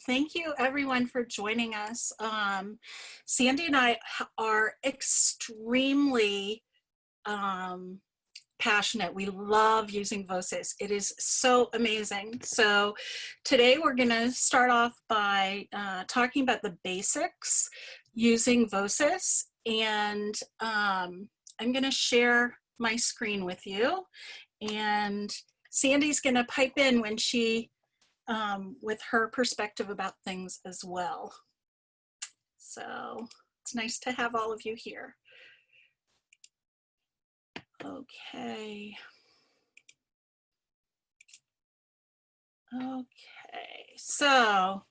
Thank you everyone for joining us. Sandy and I are extremely passionate. We love using Voces. It is so amazing. So today we're going to start off by talking about the basics using Voces, and I'm going to share my screen with you, and Sandy's going to pipe in when she with her perspective about things as well. So it's nice to have all of you here. Okay. Okay, so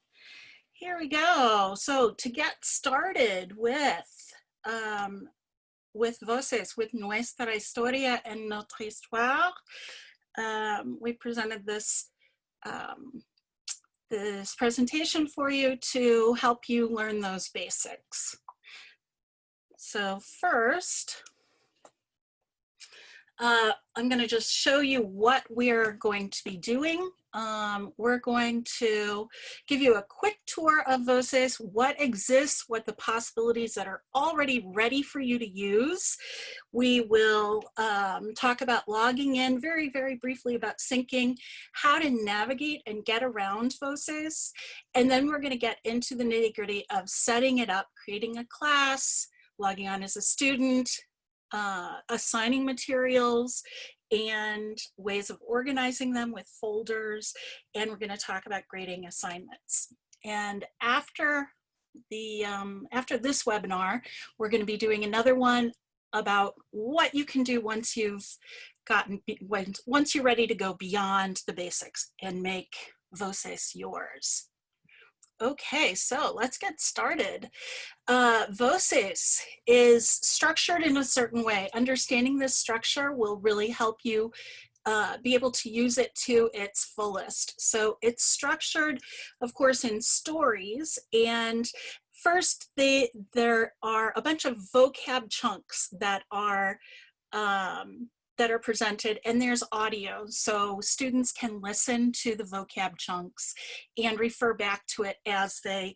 here we go. So to get started with Voces, with Nuestra, historia and Notre, histoire, we presented this this presentation for you to help you learn those basics. So first, I'm going to just show you what we're going to be doing. We're going to give you a quick tour of Voces, what exists, what the possibilities that are already ready for you to use. We will talk about logging in, very, very briefly about syncing, how to navigate and get around Voces, and then we're going to get into the nitty-gritty of setting it up, creating a class, logging on as a student, assigning materials, and ways of organizing them with folders, and we're going to talk about grading assignments. And after this webinar, we're going to be doing another one about what you can do once you're ready to go beyond the basics and make Voces yours. Okay, so let's get started. Voces is structured in a certain way. Understanding this structure will really help you be able to use it to its fullest. So it's structured, of course, in stories. And first, there are a bunch of vocab chunks that are presented, and there's audio, so students can listen to the vocab chunks and refer back to it as they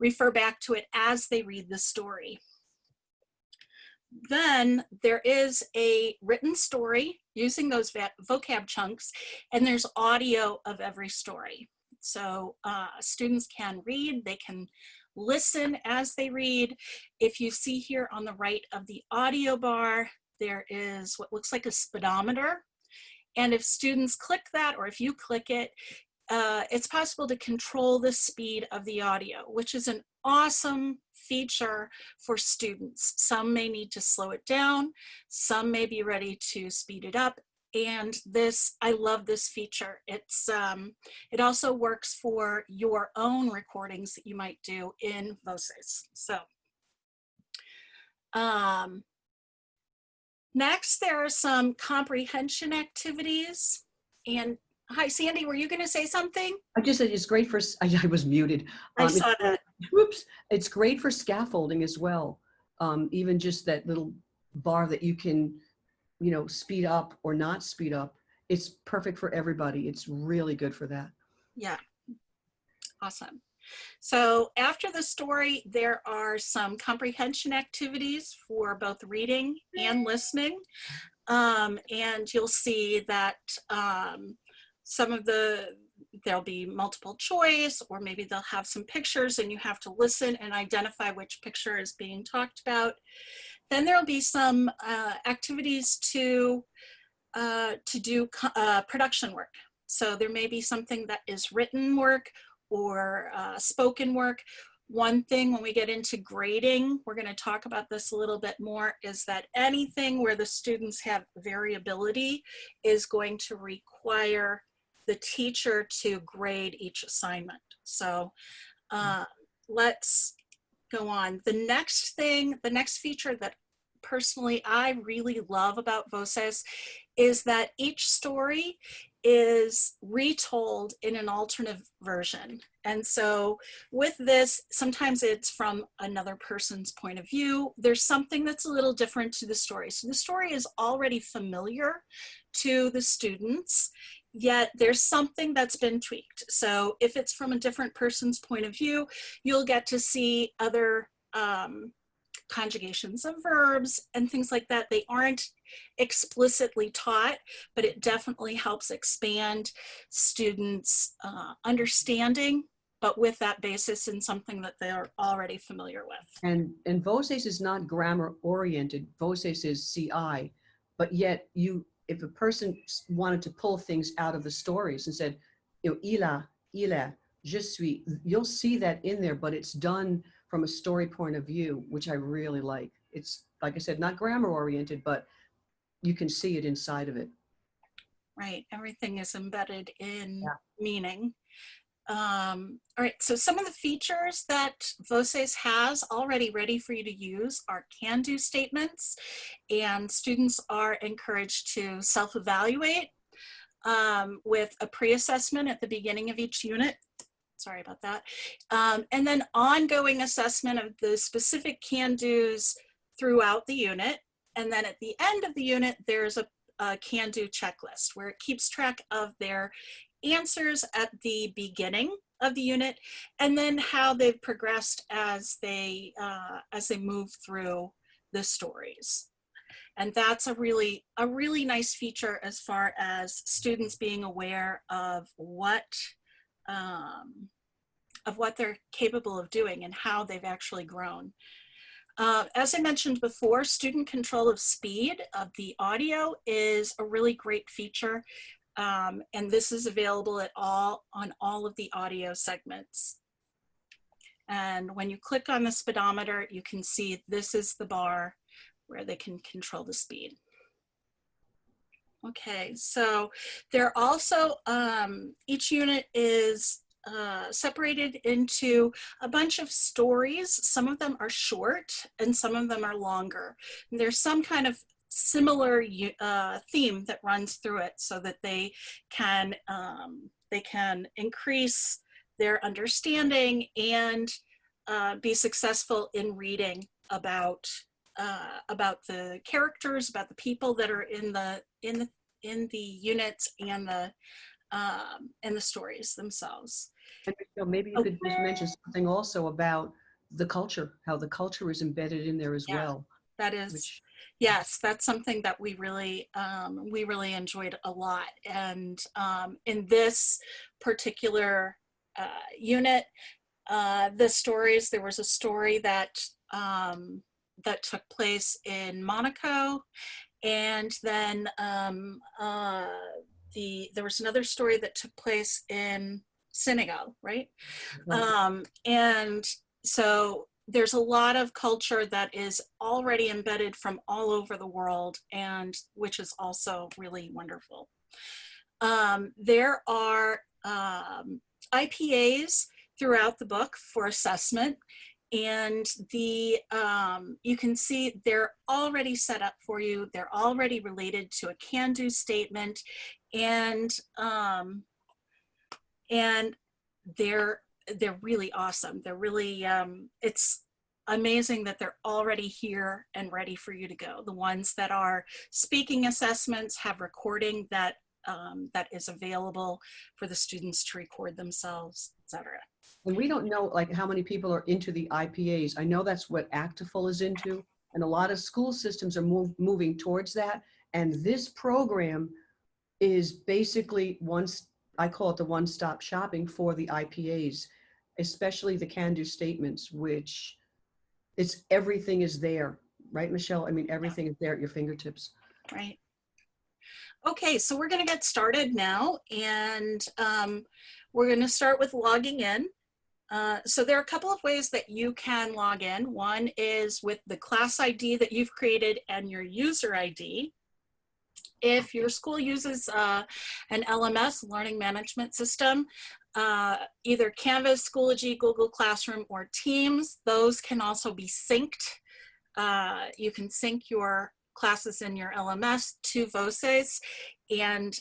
read the story. Then there is a written story using those vocab chunks, and there's audio of every story. So students can read, they can listen as they read. If you see here on the right of the audio bar, there is what looks like a speedometer, and if students click that, or if you click it, it's possible to control the speed of the audio, which is an awesome feature for students. Some may need to slow it down, some may be ready to speed it up, and I love this feature. It also works for your own recordings that you might do in Voces. So next, there are some comprehension activities. And hi, Sandy, were you going to say something? I just said it's great for, I was muted. I saw that. Whoops. It's great for scaffolding as well. Even just that little bar that you can, speed up or not speed up. It's perfect for everybody. It's really good for that. Yeah. Awesome. So after the story, there are some comprehension activities for both reading and listening. And you'll see that there'll be multiple choice, or maybe they'll have some pictures and you have to listen and identify which picture is being talked about. Then there'll be some activities to do production work. So there may be something that is written work or spoken work. One thing when we get into grading, we're going to talk about this a little bit more, is that anything where the students have variability is going to require the teacher to grade each assignment. So let's go on. The next feature that personally I really love about Voces is that each story is retold in an alternate version. And so with this, sometimes it's from another person's point of view. There's something that's a little different to the story. So the story is already familiar to the students, yet there's something that's been tweaked. So if it's from a different person's point of view, you'll get to see other conjugations of verbs and things like that. They aren't explicitly taught, but it definitely helps expand students' understanding, but with that basis in something that they're already familiar with. And Voces is not grammar oriented. Voces is CI, but yet if a person wanted to pull things out of the stories and said, il a, je suis, you'll see that in there, but it's done from a story point of view, which I really like. It's, like I said, not grammar oriented, but you can see it inside of it. Right, everything is embedded in meaning. All right, so some of the features that Voces has already ready for you to use are can-do statements, and students are encouraged to self-evaluate with a pre-assessment at the beginning of each unit. Sorry about that. And then ongoing assessment of the specific can-dos throughout the unit. And then at the end of the unit, there's a can-do checklist where it keeps track of their answers at the beginning of the unit, and then how they've progressed as they move through the stories. And that's a really nice feature as far as students being aware of what they're capable of doing and how they've actually grown. As I mentioned before, student control of speed of the audio is a really great feature. And this is available on all of the audio segments. And when you click on the speedometer, you can see this is the bar where they can control the speed. Okay, so they're also, each unit is separated into a bunch of stories. Some of them are short and some of them are longer. And there's some kind of similar theme that runs through it so that they can increase their understanding and be successful in reading about the characters, about the people that are in the units and the stories themselves. And so maybe you could just mention something also about the culture, how the culture is embedded in there as well. That is, yes, that's something that we really enjoyed a lot. And in this particular unit, the stories, there was a story that that took place in Monaco, and then there was another story that took place in Senegal, right? And so there's a lot of culture that is already embedded from all over the world, and which is also really wonderful. There are IPAs throughout the book for assessment, and you can see they're already set up for you. They're already related to a can-do statement, and they're really awesome. They're really, it's amazing that they're already here and ready for you to go. The ones that are speaking assessments have recording that is available for the students to record themselves, etc. And we don't know like how many people are into the IPAs. I know that's what Actiful is into, and a lot of school systems are moving towards that. And this program is basically I call it the one-stop shopping for the IPAs, especially the can-do statements, which everything is there, right, Michelle? I mean, everything is there at your fingertips. Right. Okay, so we're going to get started now, and we're going to start with logging in. So there are a couple of ways that you can log in. One is with the class ID that you've created and your user ID. If your school uses an LMS, learning management system, either Canvas, Schoology, Google Classroom, or Teams, those can also be synced. You can sync your classes in your LMS to Voces, and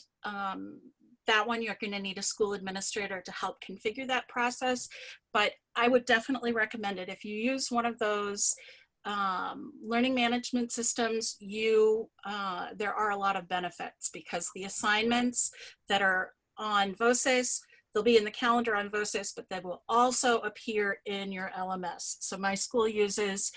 that one you're going to need a school administrator to help configure that process. But I would definitely recommend it. If you use one of those learning management systems, there are a lot of benefits because the assignments that are on Voces, they'll be in the calendar on Voces, but they will also appear in your LMS. So my school uses,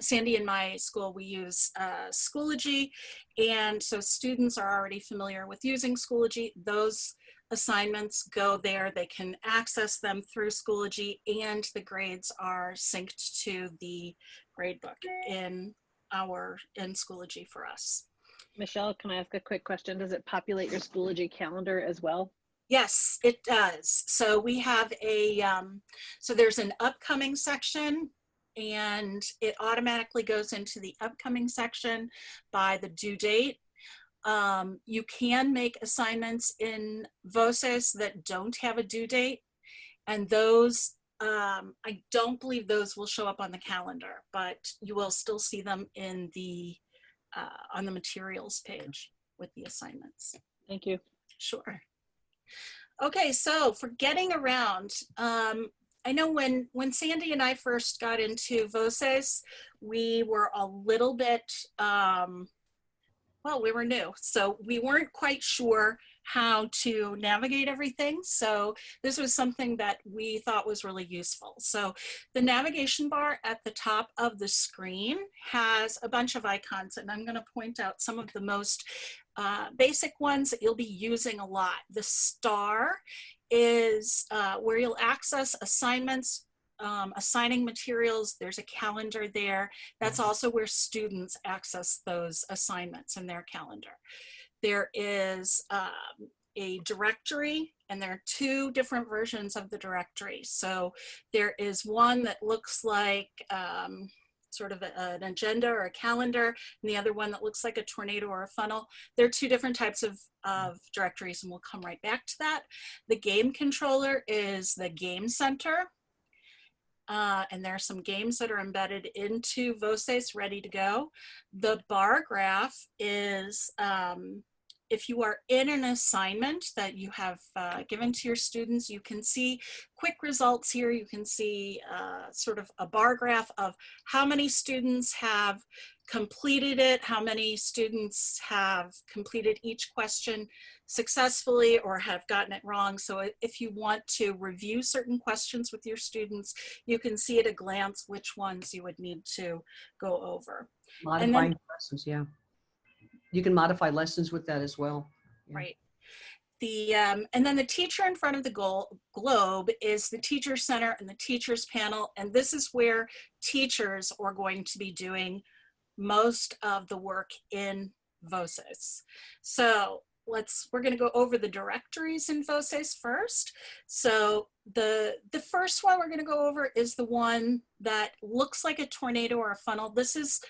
Sandy and my school, we use Schoology. And so students are already familiar with using Schoology. Those assignments go there. They can access them through Schoology, and the grades are synced to the gradebook in Schoology for us. Michelle, can I ask a quick question? Does it populate your Schoology calendar as well? Yes, it does. So we have so there's an upcoming section, and it automatically goes into the upcoming section by the due date. You can make assignments in Voces that don't have a due date, and those, I don't believe those will show up on the calendar, but you will still see them in the, on the materials page with the assignments. Thank you. Sure. Okay, so for getting around, I know when Sandy and I first got into Voces, we were a little bit, well, we were new, so we weren't quite sure how to navigate everything. So this was something that we thought was really useful. So the navigation bar at the top of the screen has a bunch of icons, and I'm going to point out some of the most basic ones that you'll be using a lot. The star is where you'll access assignments, assigning materials. There's a calendar there. That's also where students access those assignments in their calendar. There is a directory, and there are two different versions of the directory. So there is one that looks like sort of an agenda or a calendar, and the other one that looks like a tornado or a funnel. There are two different types of directories, and we'll come right back to that. The game controller is the game center. And there are some games that are embedded into Voces ready to go. The bar graph is if you are in an assignment that you have given to your students, you can see quick results here. You can see sort of a bar graph of how many students have completed it, how many students have completed each question successfully or have gotten it wrong. So if you want to review certain questions with your students, you can see at a glance which ones you would need to go over. Modifying lessons, yeah. You can modify lessons with that as well. Yeah. Right. And then the teacher in front of the globe is the teacher center and the teachers panel. And this is where teachers are going to be doing most of the work in Voces. So we're going to go over the directories in Voces first. So the first one we're going to go over is the one that looks like a tornado or a funnel. This is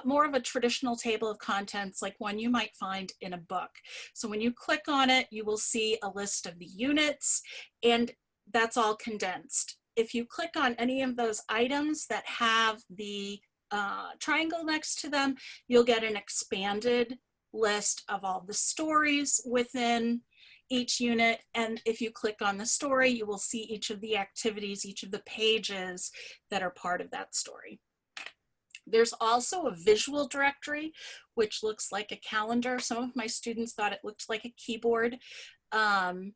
more of a traditional table of contents, like one you might find in a book. So when you click on it, you will see a list of the units, and that's all condensed. If you click on any of those items that have the triangle next to them, you'll get an expanded list of all the stories within each unit. And if you click on the story, you will see each of the activities, each of the pages that are part of that story. There's also a visual directory, which looks like a calendar. Some of my students thought it looked like a keyboard. And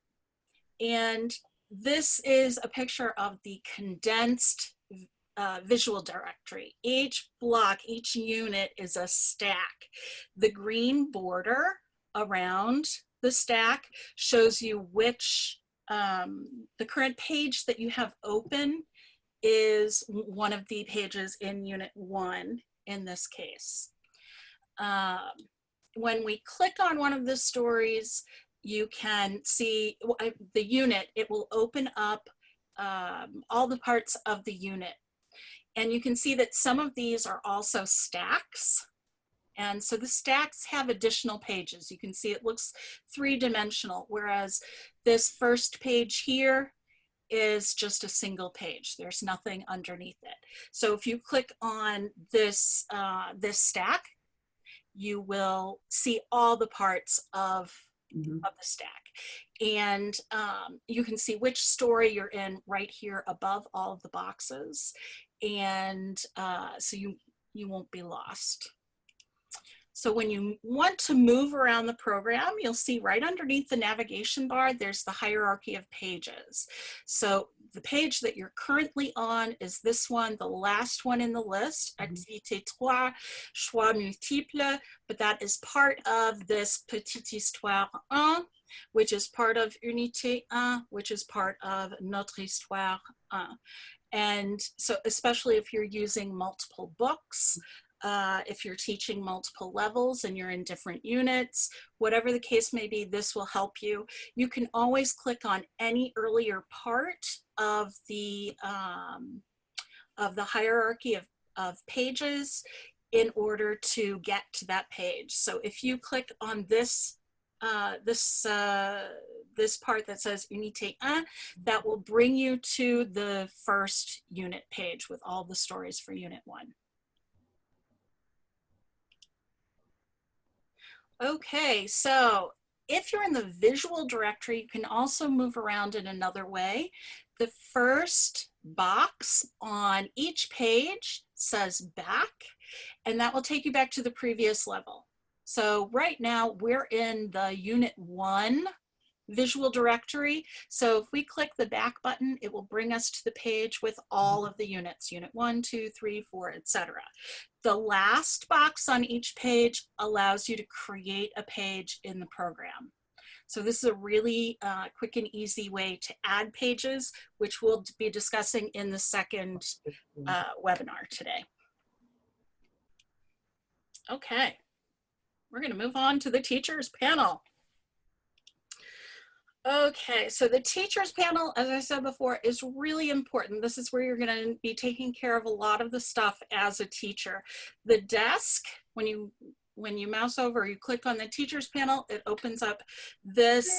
this is a picture of the condensed visual directory. Each block, each unit is a stack. The green border around the stack shows you which, the current page that you have open is one of the pages in unit 1 in this case. When we click on one of the stories, you can see the unit. It will open up all the parts of the unit. And you can see that some of these are also stacks. And so the stacks have additional pages. You can see it looks three-dimensional, whereas this first page here is just a single page. There's nothing underneath it. So if you click on this, this stack, you will see all the parts of the stack. And you can see which story you're in right here above all of the boxes. and so you won't be lost. So when you want to move around the program, you'll see right underneath the navigation bar, there's the hierarchy of pages. So the page that you're currently on is this one, the last one in the list, Activité 3, Choix Multiples, but that is part of this Petite Histoire 1, which is part of Unité 1, which is part of Notre Histoire 1. And so especially if you're using multiple books, if you're teaching multiple levels and you're in different units, whatever the case may be, this will help you. You can always click on any earlier part of the hierarchy of pages in order to get to that page. So if you click on this this part that says Unité 1, that will bring you to the first unit page with all the stories for Unit 1. Okay, so if you're in the visual directory, you can also move around in another way. The first box on each page says back, and that will take you back to the previous level. So right now we're in the Unit 1 visual directory. So if we click the back button, it will bring us to the page with all of the units, Unit 1, 2, 3, 4, etc. The last box on each page allows you to create a page in the program. So this is a really quick and easy way to add pages, which we'll be discussing in the second webinar today. Okay, we're going to move on to the teachers panel. Okay, so the teachers panel, as I said before, is really important. This is where you're going to be taking care of a lot of the stuff as a teacher. The desk, when you mouse over, you click on the teachers panel, it opens up this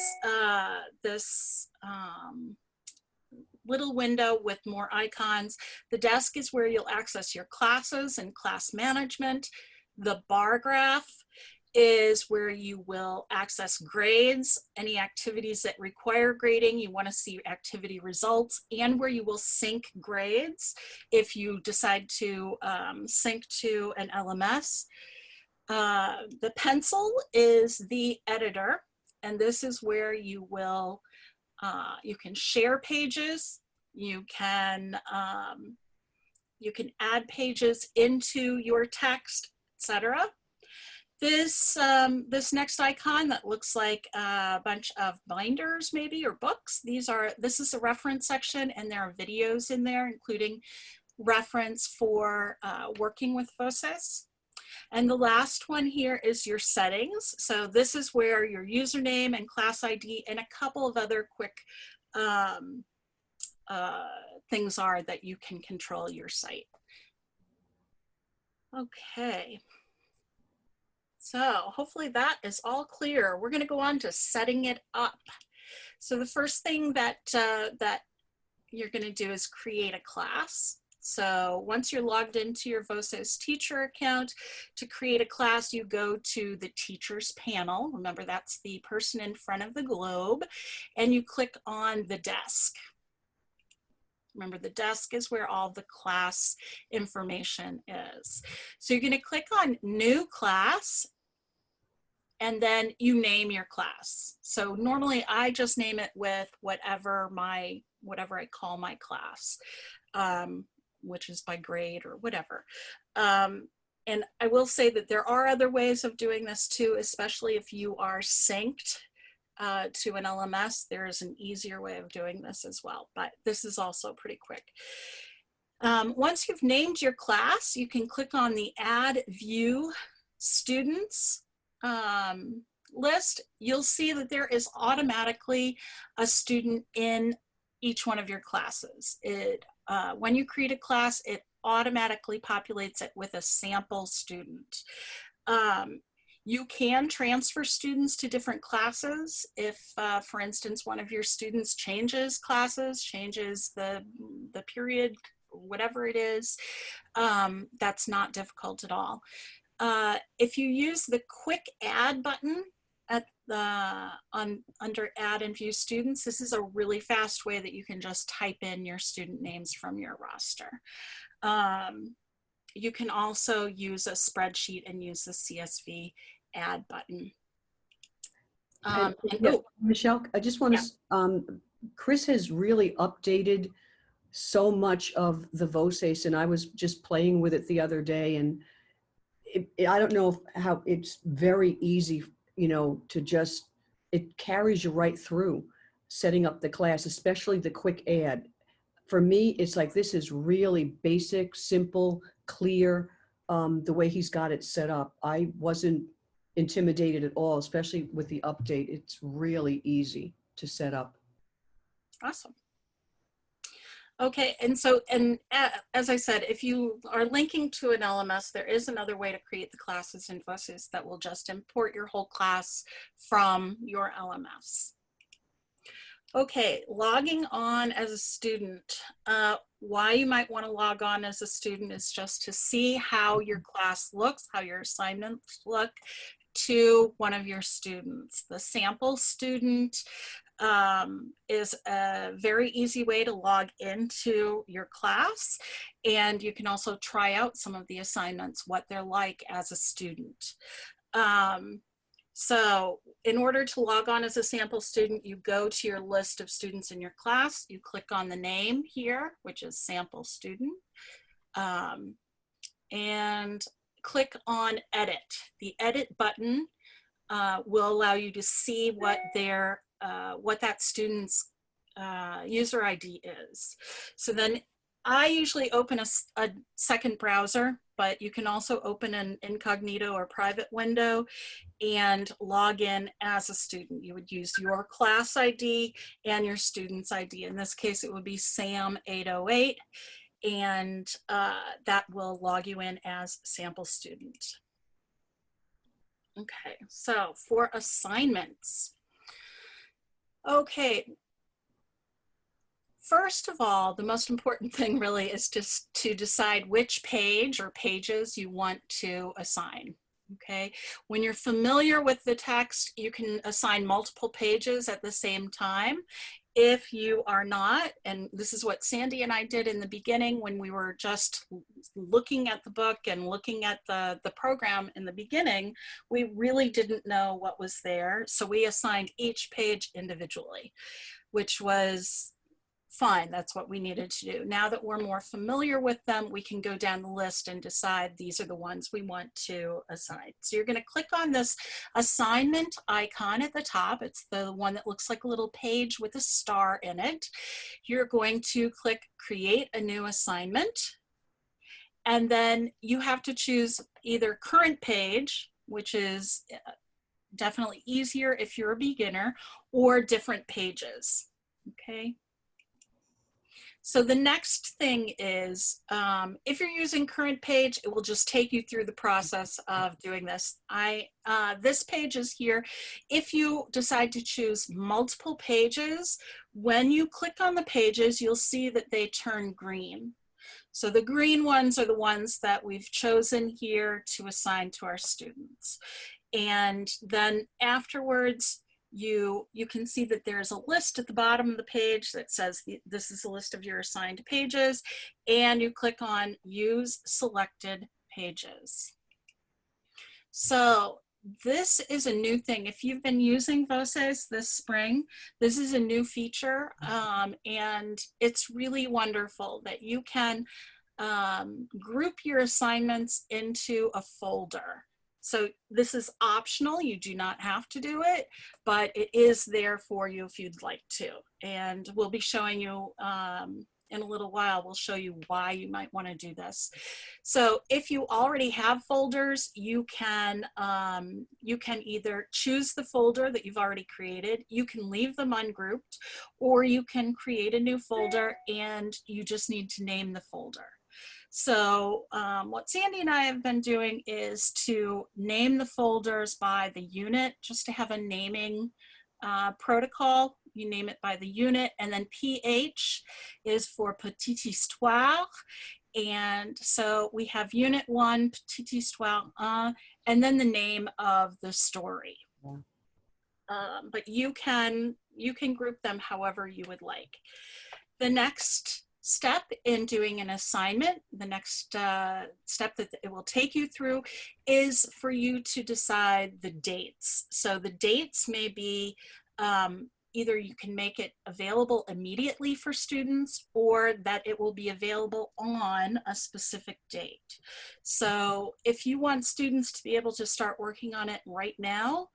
little window with more icons. The desk is where you'll access your classes and class management. The bar graph is where you will access grades, any activities that require grading. You want to see activity results, and where you will sync grades if you decide to sync to an LMS. The pencil is the editor, and this is where you will, you can share pages, you can add pages into your text, etc. This next icon that looks like a bunch of binders maybe, or books, this is the reference section, and there are videos in there, including reference for working with Voces. And the last one here is your settings. So this is where your username and class ID and a couple of other quick things are that you can control your site. Okay. So hopefully that is all clear. We're going to go on to setting it up. So the first thing that you're going to do is create a class. So once you're logged into your Voces teacher account, to create a class, you go to the teachers panel. Remember, that's the person in front of the globe, and you click on the desk. Remember, the desk is where all the class information is. So you're going to click on new class, and then you name your class. So normally I just name it with whatever I call my class, which is by grade or whatever. And I will say that there are other ways of doing this too, especially if you are synced to an LMS. There is an easier way of doing this as well, but this is also pretty quick. Once you've named your class, you can click on the Add View Students list. You'll see that there is automatically a student in each one of your classes. When you create a class, it automatically populates it with a sample student. You can transfer students to different classes if, for instance, one of your students changes classes, changes the period, whatever it is. That's not difficult at all. If you use the quick add button at the under add and view students, this is a really fast way that you can just type in your student names from your roster. You can also use a spreadsheet and use the CSV add button. Yeah, Michelle, I just want to, Chris has really updated so much of the Voces, and I was just playing with it the other day, and I don't know how it's very easy, you know, to just, it carries you right through setting up the class, especially the quick add. For me, it's like, this is really basic, simple, clear, the way he's got it set up. I wasn't intimidated at all, especially with the update. It's really easy to set up. Awesome. Okay, and so, and as I said, if you are linking to an LMS, there is another way to create the classes in Voces that will just import your whole class from your LMS. Okay, logging on as a student. Why you might want to log on as a student is just to see how your class looks, how your assignments look to one of your students. The sample student is a very easy way to log into your class, and you can also try out some of the assignments, what they're like as a student. So in order to log on as a sample student, you go to your list of students in your class, you click on the name here, which is sample student, and click on edit. The edit button will allow you to see what their what that student's user ID is. So then I usually open a second browser, but you can also open an incognito or private window and log in as a student. You would use your class ID and your student's ID. In this case, it would be SAM808, and that will log you in as sample student. Okay, so for assignments. Okay, first of all, the most important thing really is just to decide which page or pages you want to assign. Okay, when you're familiar with the text, you can assign multiple pages at the same time. If you are not, and this is what Sandy and I did in the beginning when we were just looking at the book and looking at the program in the beginning, we really didn't know what was there. So we assigned each page individually, which was fine. That's what we needed to do. Now that we're more familiar with them, we can go down the list and decide these are the ones we want to assign. So you're going to click on this assignment icon at the top. It's the one that looks like a little page with a star in it. You're going to click create a new assignment. And then you have to choose either current page, which is definitely easier if you're a beginner, or different pages. Okay. So the next thing is, if you're using current page, it will just take you through the process of doing this. This page is here. If you decide to choose multiple pages, when you click on the pages, you'll see that they turn green. So the green ones are the ones that we've chosen here to assign to our students. And then afterwards, you can see that there's a list at the bottom of the page that says this is a list of your assigned pages, and you click on use selected pages. So this is a new thing. If you've been using Voces this spring, this is a new feature, and it's really wonderful that you can group your assignments into a folder. So this is optional, you do not have to do it, but it is there for you if you'd like to. And we'll be showing you in a little while, we'll show you why you might want to do this. So if you already have folders, you can either choose the folder that you've already created, you can leave them ungrouped, or you can create a new folder and you just need to name the folder. So what Sandy and I have been doing is to name the folders by the unit, just to have a naming protocol. You name it by the unit, and then PH is for Petite Histoire. And so we have unit 1, Petite Histoire 1, and then the name of the story. but you can group them however you would like. The next step in doing an assignment, the next step that it will take you through, is for you to decide the dates. So the dates may be either you can make it available immediately for students, or that it will be available on a specific date. So if you want students to be able to start working on it right now,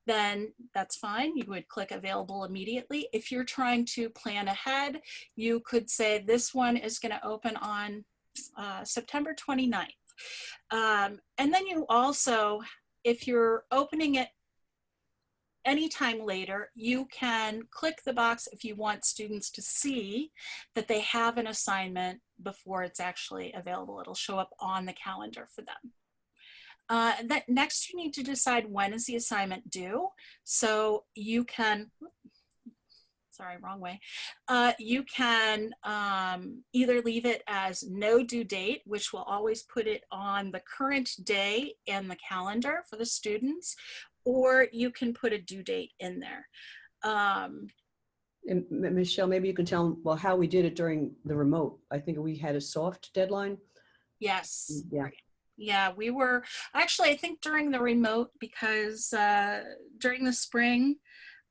then that's fine. You would click available immediately. If you're trying to plan ahead, you could say this one is going to open on September 29th. And then you also, if you're opening it anytime later, you can click the box if you want students to see that they have an assignment before it's actually available. It'll show up on the calendar for them. Next, you need to decide when is the assignment due. So you can, sorry, wrong way. You can either leave it as no due date, which will always put it on the current day in the calendar for the students, or you can put a due date in there. And Michelle, maybe you can tell them, well, how we did it during the remote. I think we had a soft deadline. Yes. Yeah. Right. Yeah, we were actually, I think during the remote, because during the spring,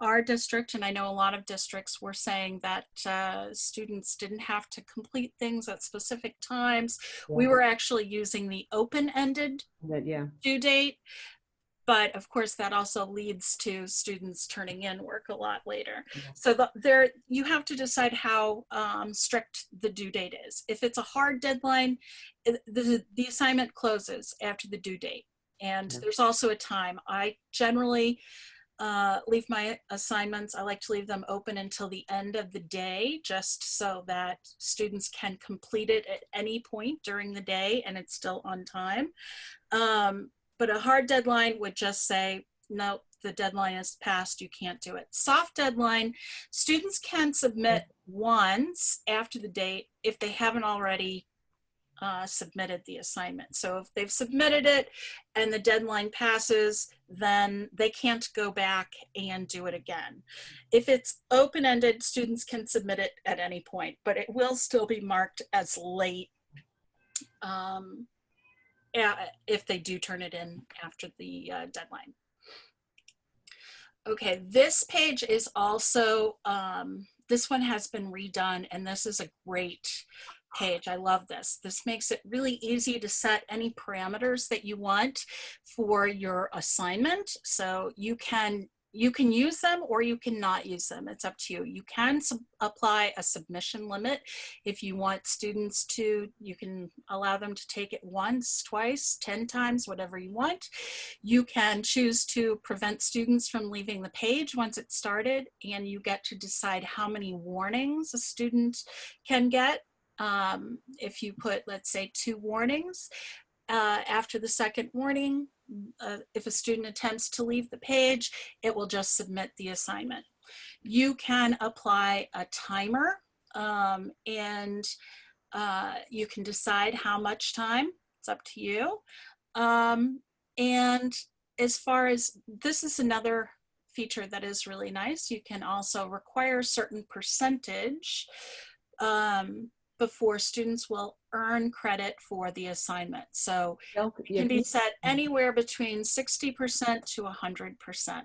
our district, and I know a lot of districts, were saying that students didn't have to complete things at specific times. Yeah. We were actually using the open-ended due date. But of course, that also leads to students turning in work a lot later. Yeah. So you have to decide how strict the due date is. If it's a hard deadline, the assignment closes after the due date. And there's also a time. I generally leave my assignments, I like to leave them open until the end of the day, just so that students can complete it at any point during the day and it's still on time. But a hard deadline would just say, no, the deadline is passed, you can't do it. Soft deadline, students can submit once after the date if they haven't already submitted the assignment. So if they've submitted it and the deadline passes, then they can't go back and do it again. If it's open-ended, students can submit it at any point, but it will still be marked as late if they do turn it in after the deadline. Okay, this page is also, this one has been redone, and this is a great page. I love this. This makes it really easy to set any parameters that you want for your assignment. So you can use them or you cannot use them. It's up to you. You can apply a submission limit. If you want students to, you can allow them to take it once, twice, 10 times, whatever you want. You can choose to prevent students from leaving the page once it's started, and you get to decide how many warnings a student can get. If you put, let's say, 2 warnings, after the second warning, if a student attempts to leave the page, it will just submit the assignment. You can apply a timer, and you can decide how much time. It's up to you. And as far as, this is another feature that is really nice. You can also require a certain percentage before students will earn credit for the assignment. So it can be set anywhere between 60% to 100%.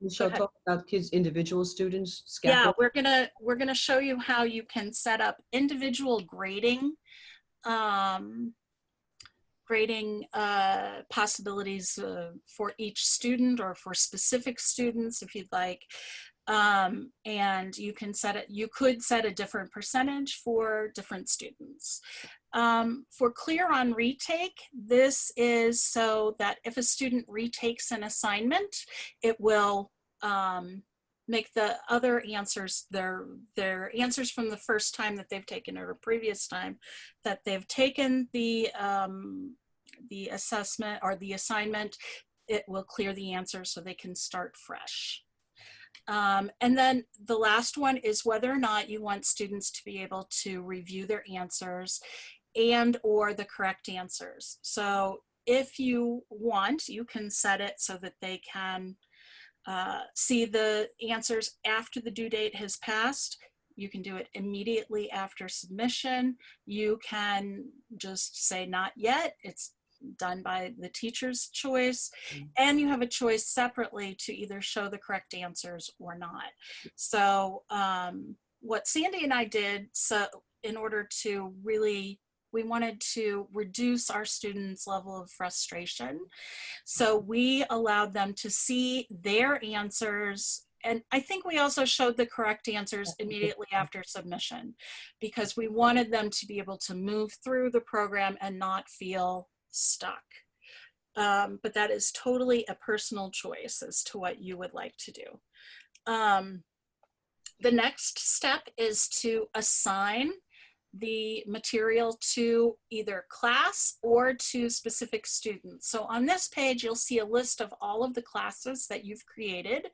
Michelle, talk about kids, individual students. Yeah, we're gonna show you how you can set up individual grading possibilities for each student or for specific students if you'd like. And you can you could set a different percentage for different students. For clear on retake, this is so that if a student retakes an assignment, it will make the other answers, their answers from the first time that they've taken or the previous time that they've taken the assessment or the assignment, it will clear the answers so they can start fresh. And then the last one is whether or not you want students to be able to review their answers and or the correct answers. So if you want, you can set it so that they can see the answers after the due date has passed. You can do it immediately after submission. You can just say not yet. It's done by the teacher's choice. And you have a choice separately to either show the correct answers or not. So what Sandy and I did, so in order to really, we wanted to reduce our students' level of frustration. So we allowed them to see their answers. And I think we also showed the correct answers immediately after submission, because we wanted them to be able to move through the program and not feel stuck. But that is totally a personal choice as to what you would like to do. The next step is to assign the material to either class or to specific students. So on this page, you'll see a list of all of the classes that you've created,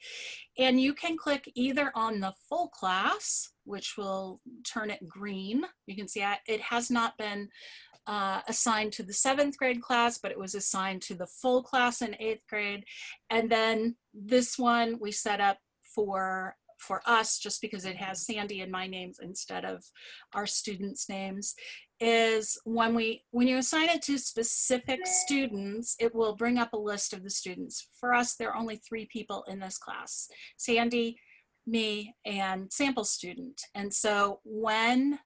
and you can click either on the full class, which will turn it green. You can see it has not been assigned to the 7th grade class, but it was assigned to the full class in 8th grade. And then this one we set up for us, just because it has Sandy and my names instead of our students' names, is when you assign it to specific students, it will bring up a list of the students. For us, there are only 3 people in this class: Sandy, me, and sample student. And so when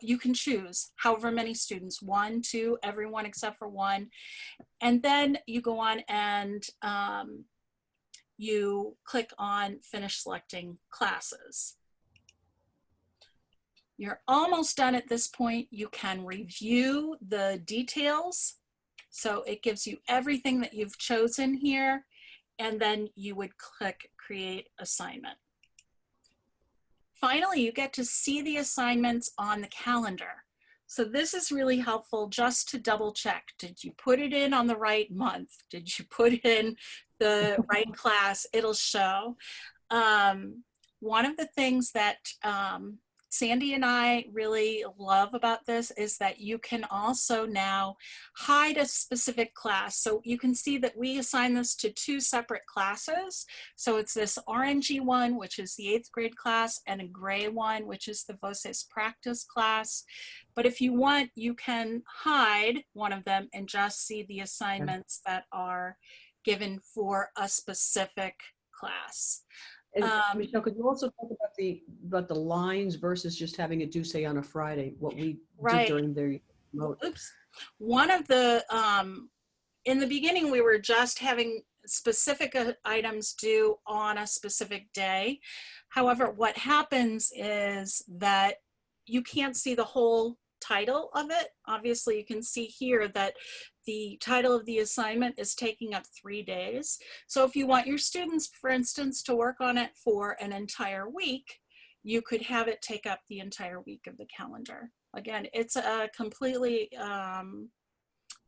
you can choose however many students, 1, 2, everyone except for 1. And then you go on and you click on finish selecting classes. You're almost done at this point. You can review the details. So it gives you everything that you've chosen here, and then you would click create assignment. Finally, you get to see the assignments on the calendar. So this is really helpful just to double check. Did you put it in on the right month? Did you put in the right class? It'll show. One of the things that Sandy and I really love about this is that you can also now hide a specific class. So you can see that we assign this to 2 separate classes. So it's this orangey one, which is the 8th grade class, and a gray one, which is the Voces practice class. But if you want, you can hide one of them and just see the assignments that are given for a specific class. And Michelle, could you also talk about the lines versus just having it due say on a Friday, what we did during the remote? Oops. One of the, in the beginning, we were just having specific items due on a specific day. However, what happens is that you can't see the whole title of it. Obviously, you can see here that the title of the assignment is taking up 3 days. So if you want your students, for instance, to work on it for an entire week, you could have it take up the entire week of the calendar. Again, it's a completely,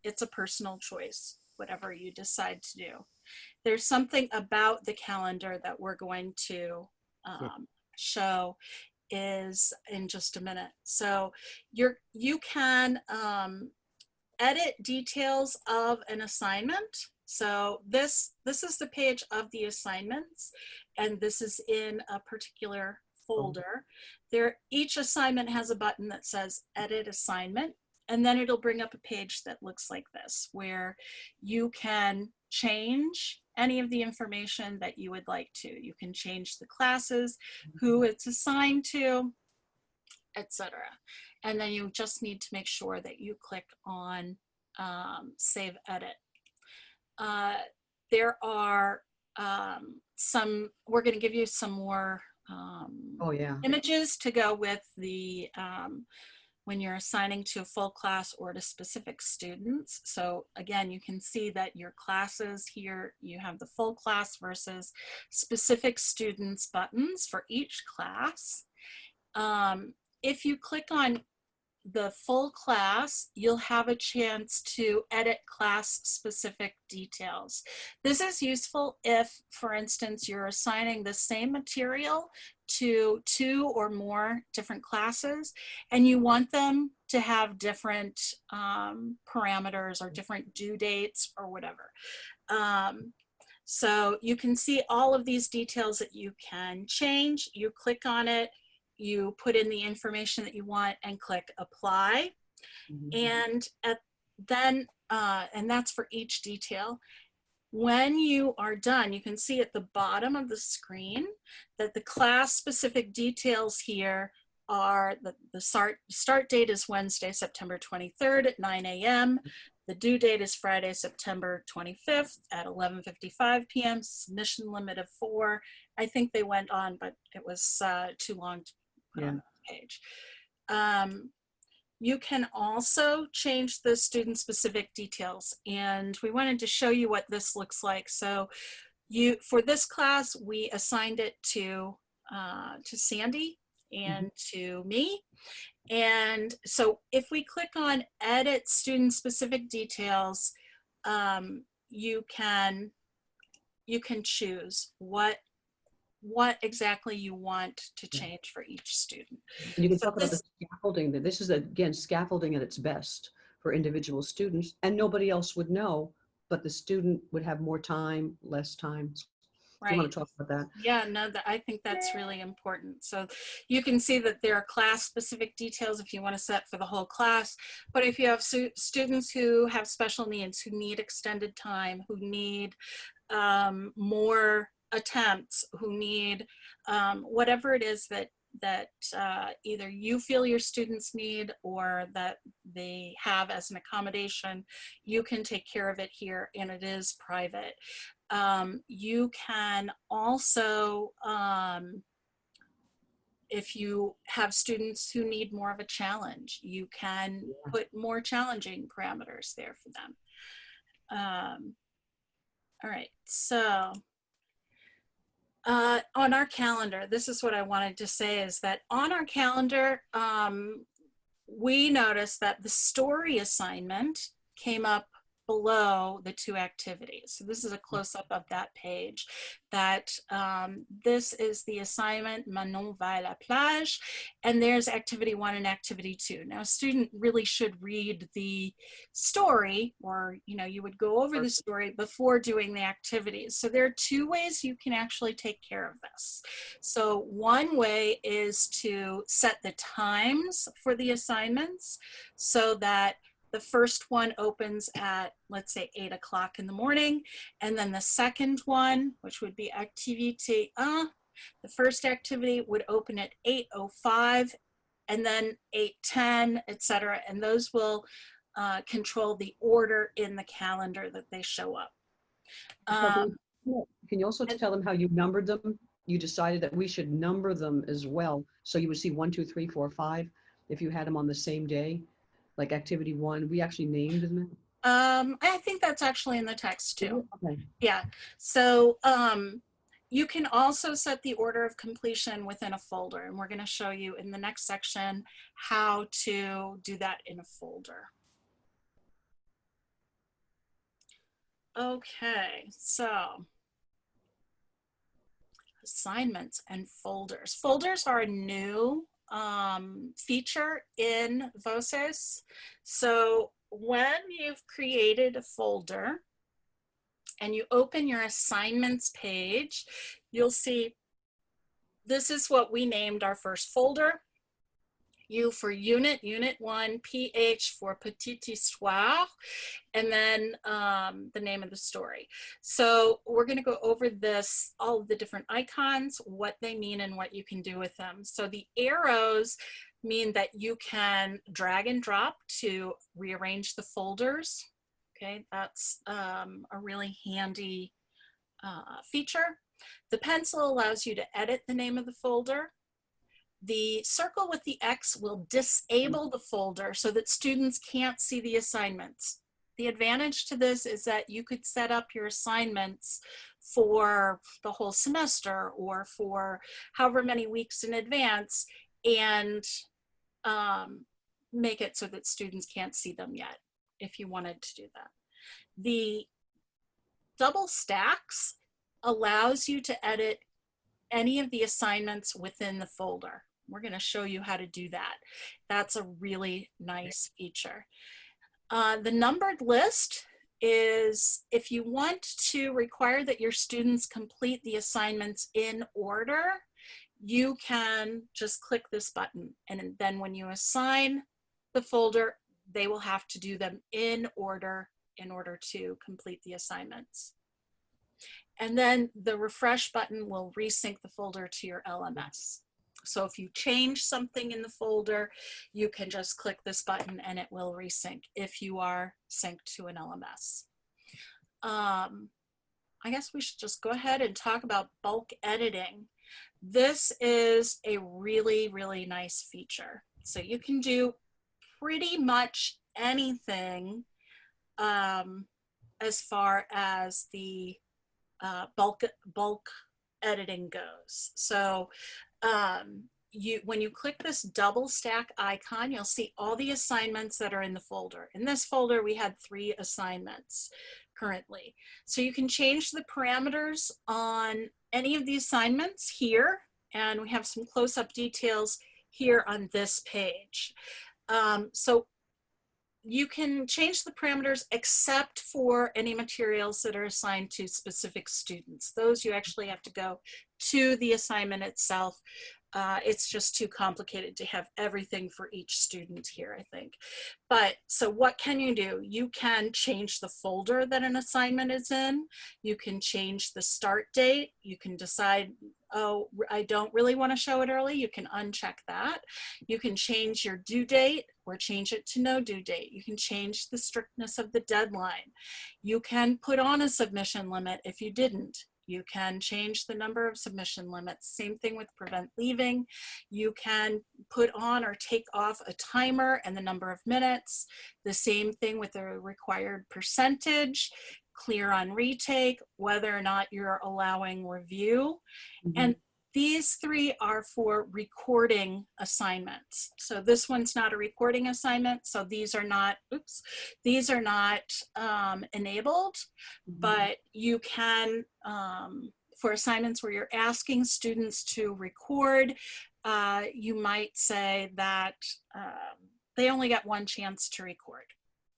it's a personal choice, whatever you decide to do. There's something about the calendar that we're going to show is in just a minute. So you can edit details of an assignment. So this is the page of the assignments, and this is in a particular folder. Each assignment has a button that says edit assignment, and then it'll bring up a page that looks like this, where you can change any of the information that you would like to. You can change the classes, who it's assigned to, etc. And then you just need to make sure that you click on Save Edit. There are we're going to give you some more images to go with the when you're assigning to a full class or to specific students. So again, you can see that your classes here, you have the full class versus specific students buttons for each class. If you click on the full class, you'll have a chance to edit class specific details. This is useful if, for instance, you're assigning the same material to 2 or more different classes and you want them to have different parameters or different due dates or whatever. So you can see all of these details that you can change. You click on it, you put in the information that you want and click apply. And then, and that's for each detail. When you are done, you can see at the bottom of the screen that the class specific details here are the start date is Wednesday, September 23rd at 9 a.m. The due date is Friday, September 25th at 11:55 p.m. Submission limit of 4. I think they went on, but it was too long to put on the page. You can also change the student specific details, and we wanted to show you what this looks like. So for this class, we assigned it to Sandy and to me. And so if we click on edit student specific details, you can choose what exactly you want to change for each student. And you can talk about the scaffolding. That this is, again, scaffolding at its best for individual students, and nobody else would know, but the student would have more time, less time. Right. Do you want to talk about that? Yeah, no, I think that's really important. So you can see that there are class specific details if you want to set for the whole class, but if you have students who have special needs, who need extended time, who need more attempts, who need whatever it is that either you feel your students need or that they have as an accommodation, you can take care of it here, and it is private. You can also, if you have students who need more of a challenge, you can put more challenging parameters there for them. All right, so on our calendar, this is what I wanted to say, is that on our calendar, we noticed that the story assignment came up below the 2 activities. So this is a close-up of that page, that this is the assignment Manon va à la plage, and there's activity 1 and activity 2. Now a student really should read the story, or you would go over the story before doing the activities. So there are 2 ways you can actually take care of this. So one way is to set the times for the assignments so that the first one opens at, let's say, 8 o'clock in the morning. And then the second one, which would be activité 1, the first activity would open at 8:05, and then 8:10, etc. And those will control the order in the calendar that they show up. Can you also tell them how you numbered them? You decided that we should number them as well. So you would see 1, 2, 3, 4, 5 if you had them on the same day. Like activity 1, we actually named them. I think that's actually in the text too. Okay. Yeah. So you can also set the order of completion within a folder, and we're going to show you in the next section how to do that in a folder. Okay, so assignments and folders. Folders are a new feature in Voces. So when you've created a folder and you open your assignments page, you'll see this is what we named our first folder. U for unit 1, PH for petite histoire, and then the name of the story. So we're going to go over this, all of the different icons, what they mean and what you can do with them. So the arrows mean that you can drag and drop to rearrange the folders. Okay, that's a really handy feature. The pencil allows you to edit the name of the folder. The circle with the X will disable the folder so that students can't see the assignments. The advantage to this is that you could set up your assignments for the whole semester or for however many weeks in advance and make it so that students can't see them yet if you wanted to do that. The double stacks allows you to edit any of the assignments within the folder. We're going to show you how to do that. That's a really nice feature. The numbered list is if you want to require that your students complete the assignments in order, you can just click this button. And then when you assign the folder, they will have to do them in order to complete the assignments. And then the refresh button will resync the folder to your LMS. So if you change something in the folder, you can just click this button and it will resync if you are synced to an LMS. I guess we should just go ahead and talk about bulk editing. This is a really, really nice feature. So you can do pretty much anything as far as the bulk editing goes. So when you click this double stack icon, you'll see all the assignments that are in the folder. In this folder, we had 3 assignments currently. So you can change the parameters on any of the assignments here, and we have some close-up details here on this page. So you can change the parameters except for any materials that are assigned to specific students. Those you actually have to go to the assignment itself. It's just too complicated to have everything for each student here, I think. But so what can you do? You can change the folder that an assignment is in. You can change the start date. You can decide, oh, I don't really want to show it early. You can uncheck that. You can change your due date or change it to no due date. You can change the strictness of the deadline. You can put on a submission limit if you didn't. You can change the number of submission limits. Same thing with prevent leaving. You can put on or take off a timer and the number of minutes. The same thing with the required percentage, clear on retake, whether or not you're allowing review. Mm-hmm. And these 3 are for recording assignments. So this one's not a recording assignment. So these are not, these are not enabled, but you can, for assignments where you're asking students to record, you might say that they only got 1 chance to record,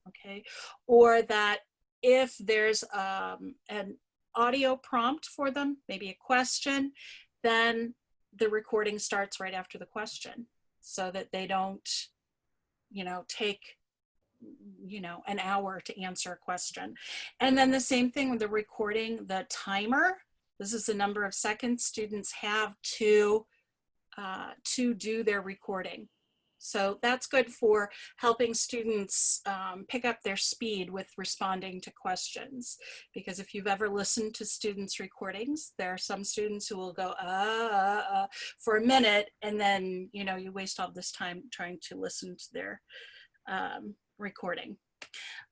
okay? Or that if there's an audio prompt for them, maybe a question, then the recording starts right after the question so that they don't, take, an hour to answer a question. And then the same thing with the recording, the timer. This is the number of seconds students have to do their recording. So that's good for helping students pick up their speed with responding to questions. Because if you've ever listened to students' recordings, there are some students who will go, for a minute, and then, you waste all this time trying to listen to their recording.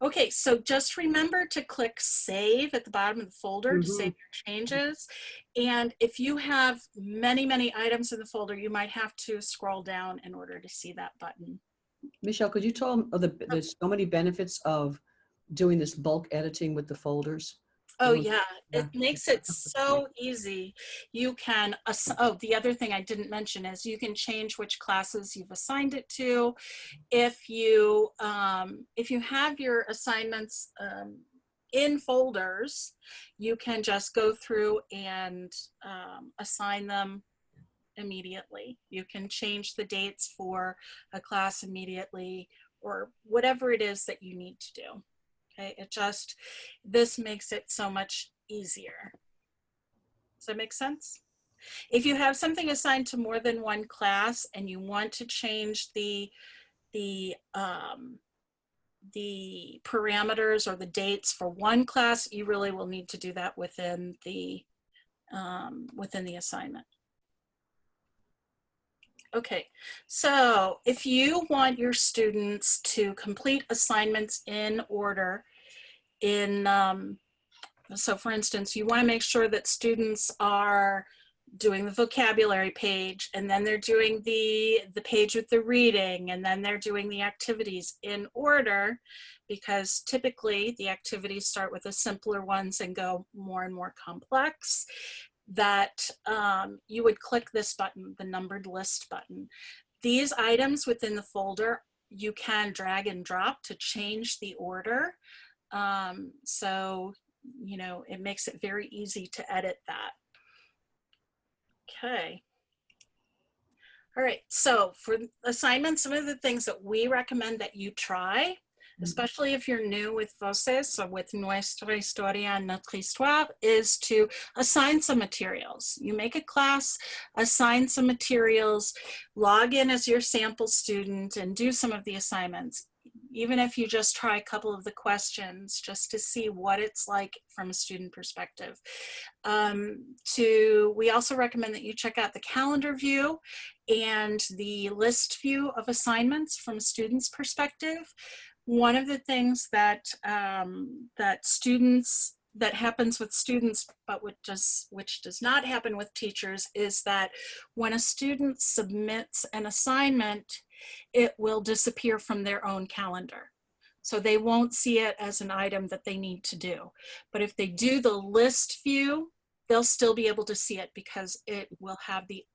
Okay, so just remember to click save at the bottom of the folder to save your changes. And if you have many, many items in the folder, you might have to scroll down in order to see that button. Michelle, could you tell them there's so many benefits of doing this bulk editing with the folders? Oh yeah, it makes it so easy. You can, the other thing I didn't mention is you can change which classes you've assigned it to. If you have your assignments in folders, you can just go through and assign them immediately. You can change the dates for a class immediately or whatever it is that you need to do. Okay, this makes it so much easier. Does that make sense? If you have something assigned to more than 1 class and you want to change the parameters or the dates for 1 class, you really will need to do that within the assignment. Okay, so if you want your students to complete assignments in order so for instance, you want to make sure that students are doing the vocabulary page, and then they're doing the page with the reading, and then they're doing the activities in order, because typically the activities start with the simpler ones and go more and more complex, that you would click this button, the numbered list button. These items within the folder, you can drag and drop to change the order. So, you know, it makes it very easy to edit that. Okay. All right, so for assignments, some of the things that we recommend that you try, especially if you're new with Voces, so with Nuestra, historia, and Notre, histoire, is to assign some materials. You make a class, assign some materials, log in as your sample student, and do some of the assignments. Even if you just try a couple of the questions, just to see what it's like from a student perspective. We also recommend that you check out the calendar view and the list view of assignments from a student's perspective. One of the things that that happens with students, but which does not happen with teachers, is that when a student submits an assignment, it will disappear from their own calendar. So they won't see it as an item that they need to do. But if they do the list view, they'll still be able to see it because it will have the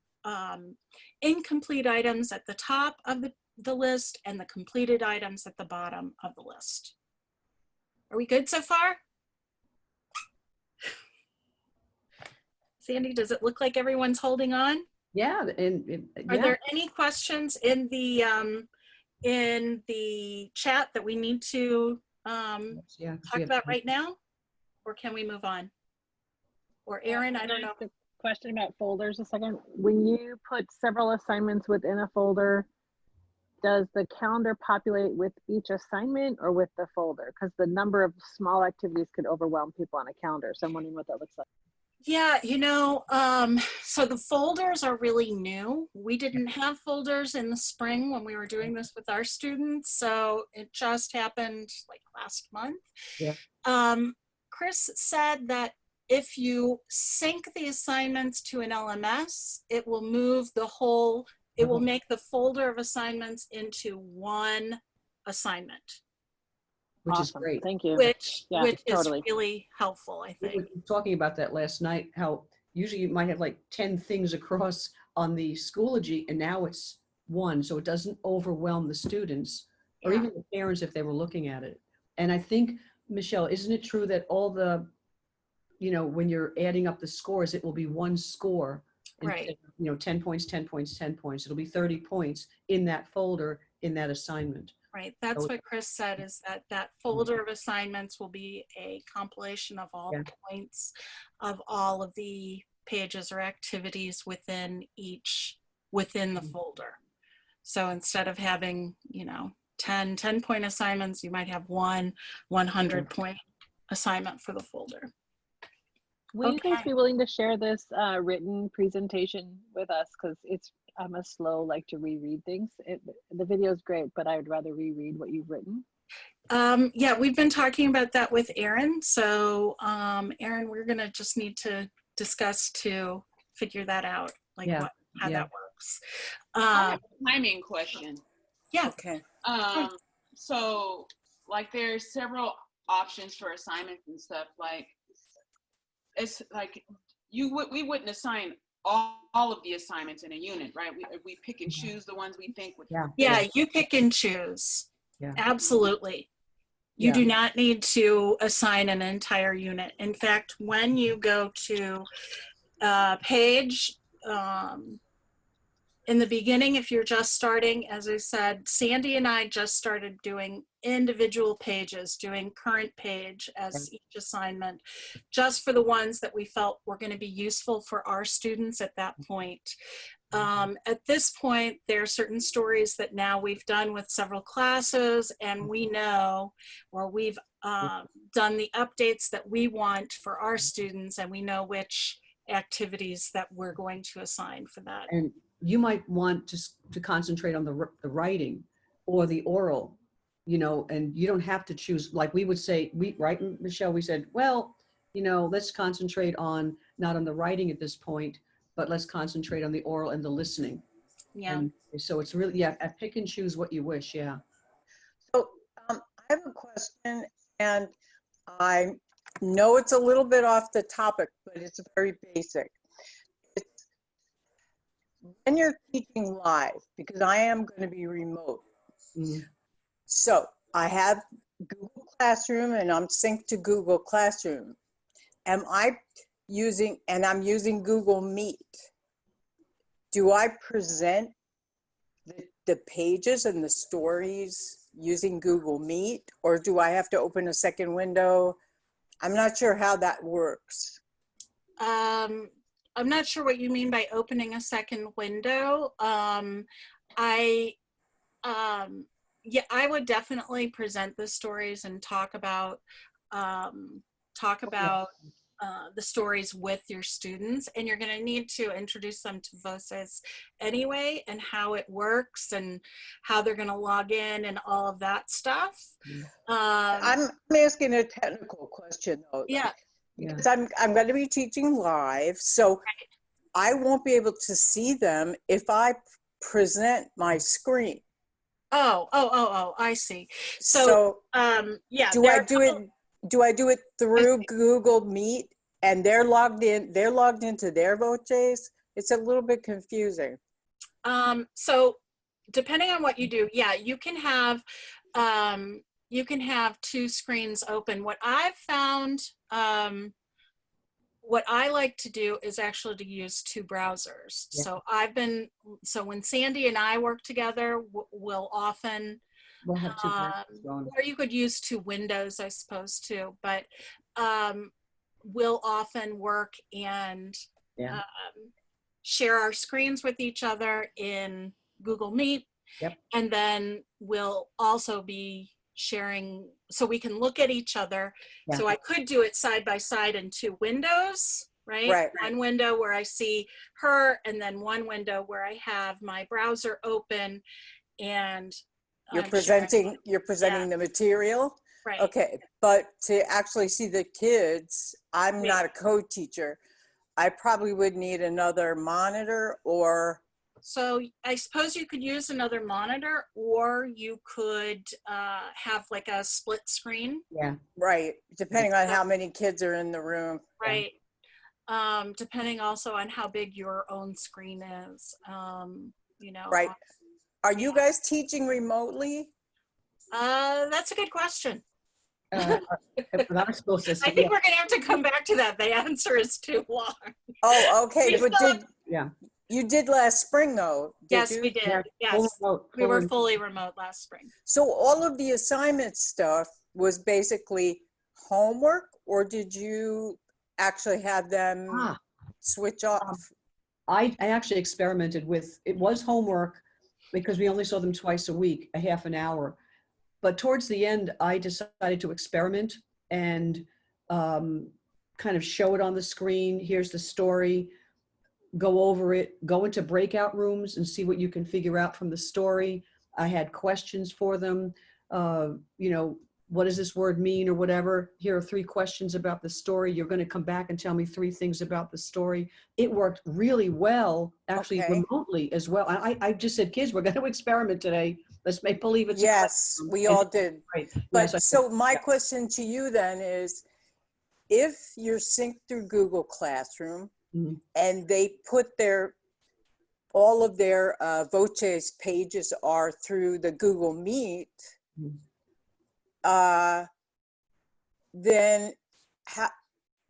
incomplete items at the top of the list and the completed items at the bottom of the list. Are we good so far? Sandy, does it look like everyone's holding on? Yeah, Are there any questions in the chat that we need to talk about right now? Or can we move on? Or Erin, I don't know. Question about folders a second. When you put several assignments within a folder, does the calendar populate with each assignment or with the folder? Because the number of small activities could overwhelm people on a calendar. So I'm wondering what that looks like. Yeah, you know, so the folders are really new. We didn't have folders in the spring when we were doing this with our students. So it just happened like last month. Yeah. Chris said that if you sync the assignments to an LMS, it will move the whole, it will make the folder of assignments into one assignment. Which Awesome. is great. Thank you. Which totally. is really helpful, I think. We were talking about that last night, how usually you might have like 10 things across on the Schoology, and now it's one, so it doesn't overwhelm the students or even the parents if they were looking at it. And I think, Michelle, isn't it true that all the, you know, when you're adding up the scores, it will be one score, Right. You know, 10 points, 10 points, 10 points. It'll be 30 points in that folder, in that assignment. Right, that's what Chris said, is that that folder of assignments will be a compilation of all the points of all of the pages or activities within the folder. So instead of having, you know, 10 point assignments, you might have one 100 point assignment for the folder. Will you guys be willing to share this written presentation with us? Because I'm a slow, like to reread things. The video is great, but I would rather reread what you've written. Yeah, we've been talking about that with Erin. So Erin, we're gonna just need to discuss to figure that out, like how that works. I have a timing question. Yeah. Okay. So like there's several options for assignments and stuff. Like it's like we wouldn't assign all of the assignments in a unit, right? We pick and choose the ones we think would. Yeah, you pick and choose. Yeah. Absolutely. You do not need to assign an entire unit. In fact, when you go to page, in the beginning, if you're just starting, as I said, Sandy and I just started doing individual pages, doing current page as each assignment, just for the ones that we felt were going to be useful for our students at that point. At this point, there are certain stories that now we've done with several classes, and we know, or we've done the updates that we want for our students, and we know which activities that we're going to assign for that. And you might want to concentrate on the writing or the oral, you know, and you don't have to choose. Like we would say, right, Michelle, we said, well, you know, let's concentrate on, not on the writing at this point, but let's concentrate on the oral and the listening. Yeah. And so it's really, pick and choose what you wish. Yeah. So I have a question, and I know it's a little bit off the topic, but it's very basic. It's when you're teaching live, because I am going to be remote. So I have Google Classroom and I'm synced to Google Classroom, am I using, and I'm using Google Meet, do I present the pages and the stories using Google Meet, or do I have to open a second window? I'm not sure how that works. I'm not sure what you mean by opening a second window. Yeah, I would definitely present the stories and talk about the stories with your students, and you're going to need to introduce them to Voces anyway, and how it works and how they're going to log in and all of that stuff. I'm asking a technical question though. Yeah. Because I'm going to be teaching live, so I won't be able to see them if I present my screen. Oh, I see. So Yeah. do I do it through Google Meet and they're logged into their Voces? It's a little bit confusing. So depending on what you do, yeah, you can have two screens open. What I've found, what I like to do is actually to use two browsers. Yeah. So when Sandy and I work together, we'll often, we'll have two or you could use two windows, I suppose, too, but we'll often work and share our screens with each other in Google Meet. Yep. And then we'll also be sharing, so we can look at each other. Yeah. So I could do it side by side in two windows, right? Right. One window where I see her, and then one window where I have my browser open, and you're presenting the material. Right. Okay, but to actually see the kids, I'm not a co-teacher. I probably would need another monitor, or so I suppose you could use another monitor, or you could have like a split screen. Yeah. Right. Depending on how many kids are in the room. Right. Depending also on how big your own screen is. You know. Right. Are you guys teaching remotely? That's a good question. Our school system, I think we're going to have to come back to that. The answer is too long. Oh, okay. You did last spring, though. Yes, we did. Yeah, yes, we were fully remote last spring. So all of the assignment stuff was basically homework, or did you actually have them switch off? I actually experimented with, it was homework because we only saw them twice a week, a half an hour. But towards the end, I decided to experiment and kind of show it on the screen. Here's the story. Go over it, go into breakout rooms and see what you can figure out from the story. I had questions for them. You know, what does this word mean or whatever? Here are 3 questions about the story. You're going to come back and tell me 3 things about the story. It worked really well, actually remotely as well. I just said, kids, we're going to experiment today. Let's make believe it's we all did. Right. But yes, so my question to you then is, if you're synced through Google Classroom, and they put all of their Voces pages are through the Google Meet, then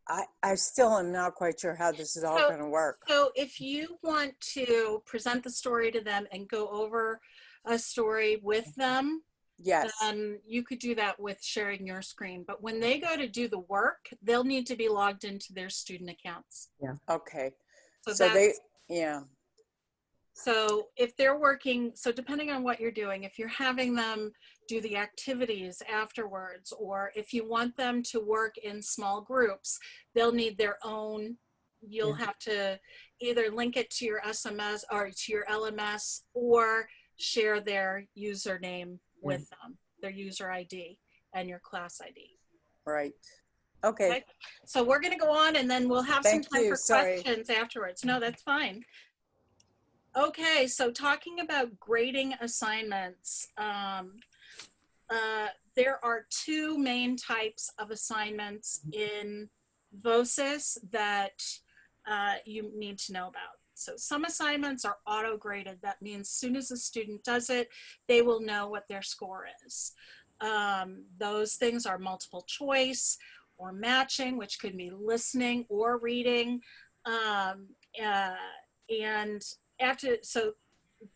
I still am not quite sure how this is all going to work. So if you want to present the story to them and go over a story with them, yes, then you could do that with sharing your screen. But when they go to do the work, they'll need to be logged into their student accounts. Yeah. Okay. So So if they're working, so depending on what you're doing, if you're having them do the activities afterwards, or if you want them to work in small groups, they'll need their own, you'll have to either link it to your SMS or to your LMS, or share their username with them, their user ID and your class ID. Right. Okay. So we're going to go on, and then we'll have some time for questions afterwards. No, that's fine. Okay, so talking about grading assignments, there are 2 main types of assignments in Voces that you need to know about. So some assignments are auto-graded. That means as soon as a student does it, they will know what their score is. Those things are multiple choice or matching, which could be listening or reading. And so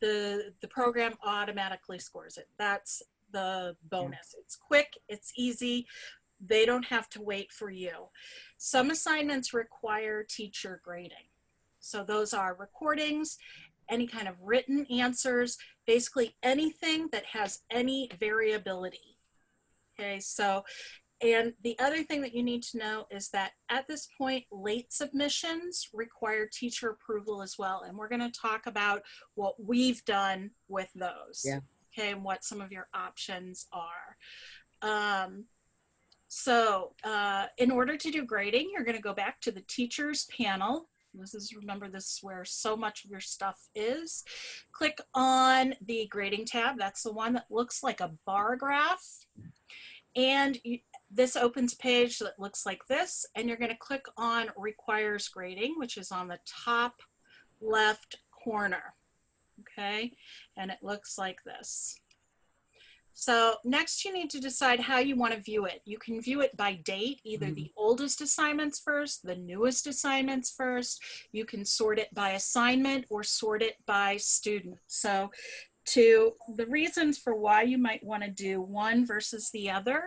the program automatically scores it. That's the bonus. It's quick, it's easy. They don't have to wait for you. Some assignments require teacher grading. So those are recordings, any kind of written answers, basically anything that has any variability. Okay, so, and the other thing that you need to know is that at this point, late submissions require teacher approval as well. And we're going to talk about what we've done with those. Yeah. Okay, and what some of your options are. In order to do grading, you're going to go back to the teachers panel. Remember, this is where so much of your stuff is. Click on the grading tab. That's the one that looks like a bar graph. And this opens a page that looks like this. And you're going to click on requires grading, which is on the top left corner. Okay. And it looks like this. So next you need to decide how you want to view it. You can view it by date, either the oldest assignments first, the newest assignments first. You can sort it by assignment or sort it by student. So the reasons for why you might want to do one versus the other,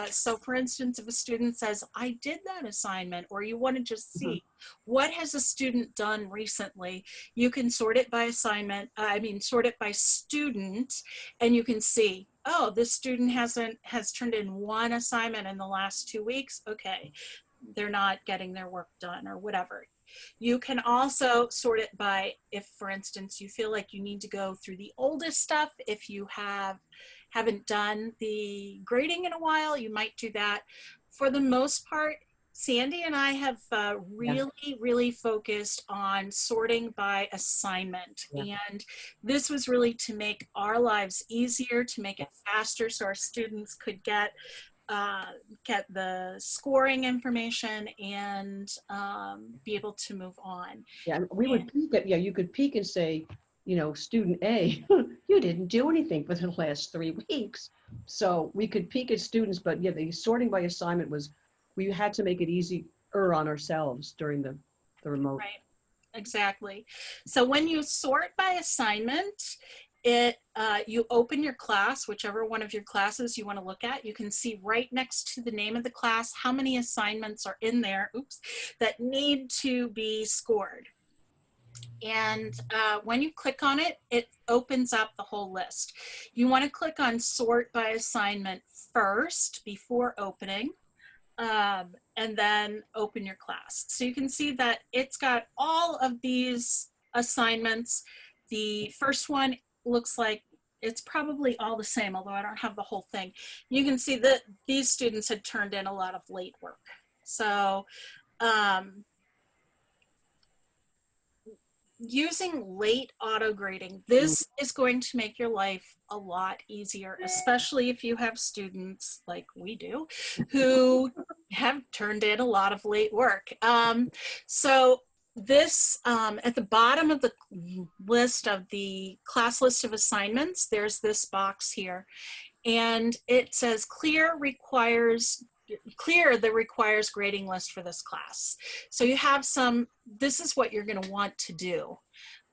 so for instance, if a student says, I did that assignment, or you want to just see what has a student done recently, you can sort it by sort it by student, and you can see, oh, this student has turned in one assignment in the last 2 weeks. Okay, they're not getting their work done or whatever. You can also sort it by, if for instance you feel like you need to go through the oldest stuff, if you haven't done the grading in a while, you might do that. For the most part, Sandy and I have really focused on sorting by assignment. And this was really to make our lives easier, to make it faster so our students could get the scoring information and be able to move on. Yeah, we would peek at, you could peek and say, student A, you didn't do anything for the last 3 weeks. So we could peek at students, but the sorting by assignment we had to make it easier on ourselves during the remote. Right, exactly. So when you sort by assignment, you open your class, whichever one of your classes you want to look at. You can see right next to the name of the class how many assignments are in there, that need to be scored. And when you click on it, it opens up the whole list. You want to click on sort by assignment first before opening, and then open your class. So you can see that it's got all of these assignments. The first one looks like it's probably all the same, although I don't have the whole thing. You can see that these students had turned in a lot of late work. So using late auto grading, this is going to make your life a lot easier, especially if you have students like we do who have turned in a lot of late work. So this, at the bottom of the list of the class list of assignments, there's this box here, and it says clear the requires grading list for this class. So you have this is what you're going to want to do.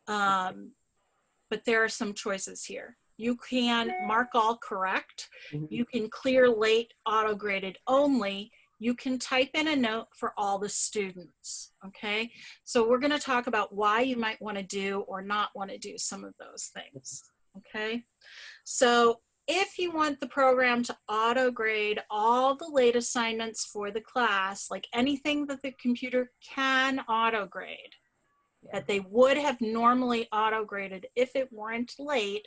But there are some choices here. You can mark all correct. You can clear late auto graded only. You can type in a note for all the students, okay? So we're gonna talk about why you might wanna do or not wanna do some of those things, okay? So if you want the program to auto grade all the late assignments for the class, like anything that the computer can auto grade, that they would have normally auto graded if it weren't late,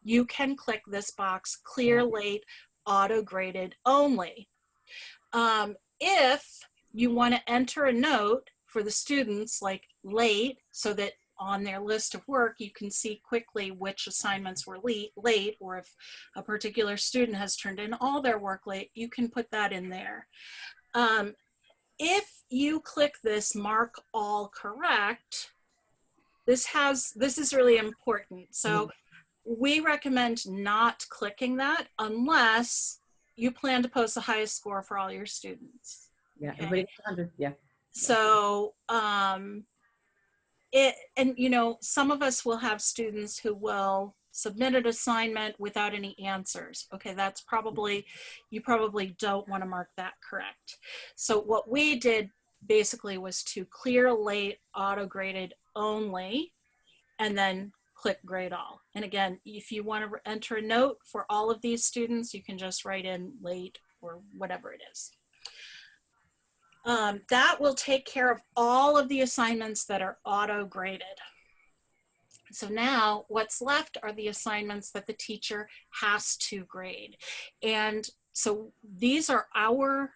you can click this box, clear late auto graded only. If you want to enter a note for the students like late, so that on their list of work you can see quickly which assignments were late, or if a particular student has turned in all their work late, you can put that in there. If you click this mark all correct, this is really important. So we recommend not clicking that unless you plan to post the highest score for all your students. Yeah, Okay. everybody gets 100. Yeah. So, and you know, some of us will have students who will submit an assignment without any answers. Okay, that's probably, you probably don't want to mark that correct. So what we did basically was to clear late, auto graded only, and then click grade all. And again, if you want to enter a note for all of these students, you can just write in late or whatever it is. That will take care of all of the assignments that are auto graded. So now what's left are the assignments that the teacher has to grade. And so these are our,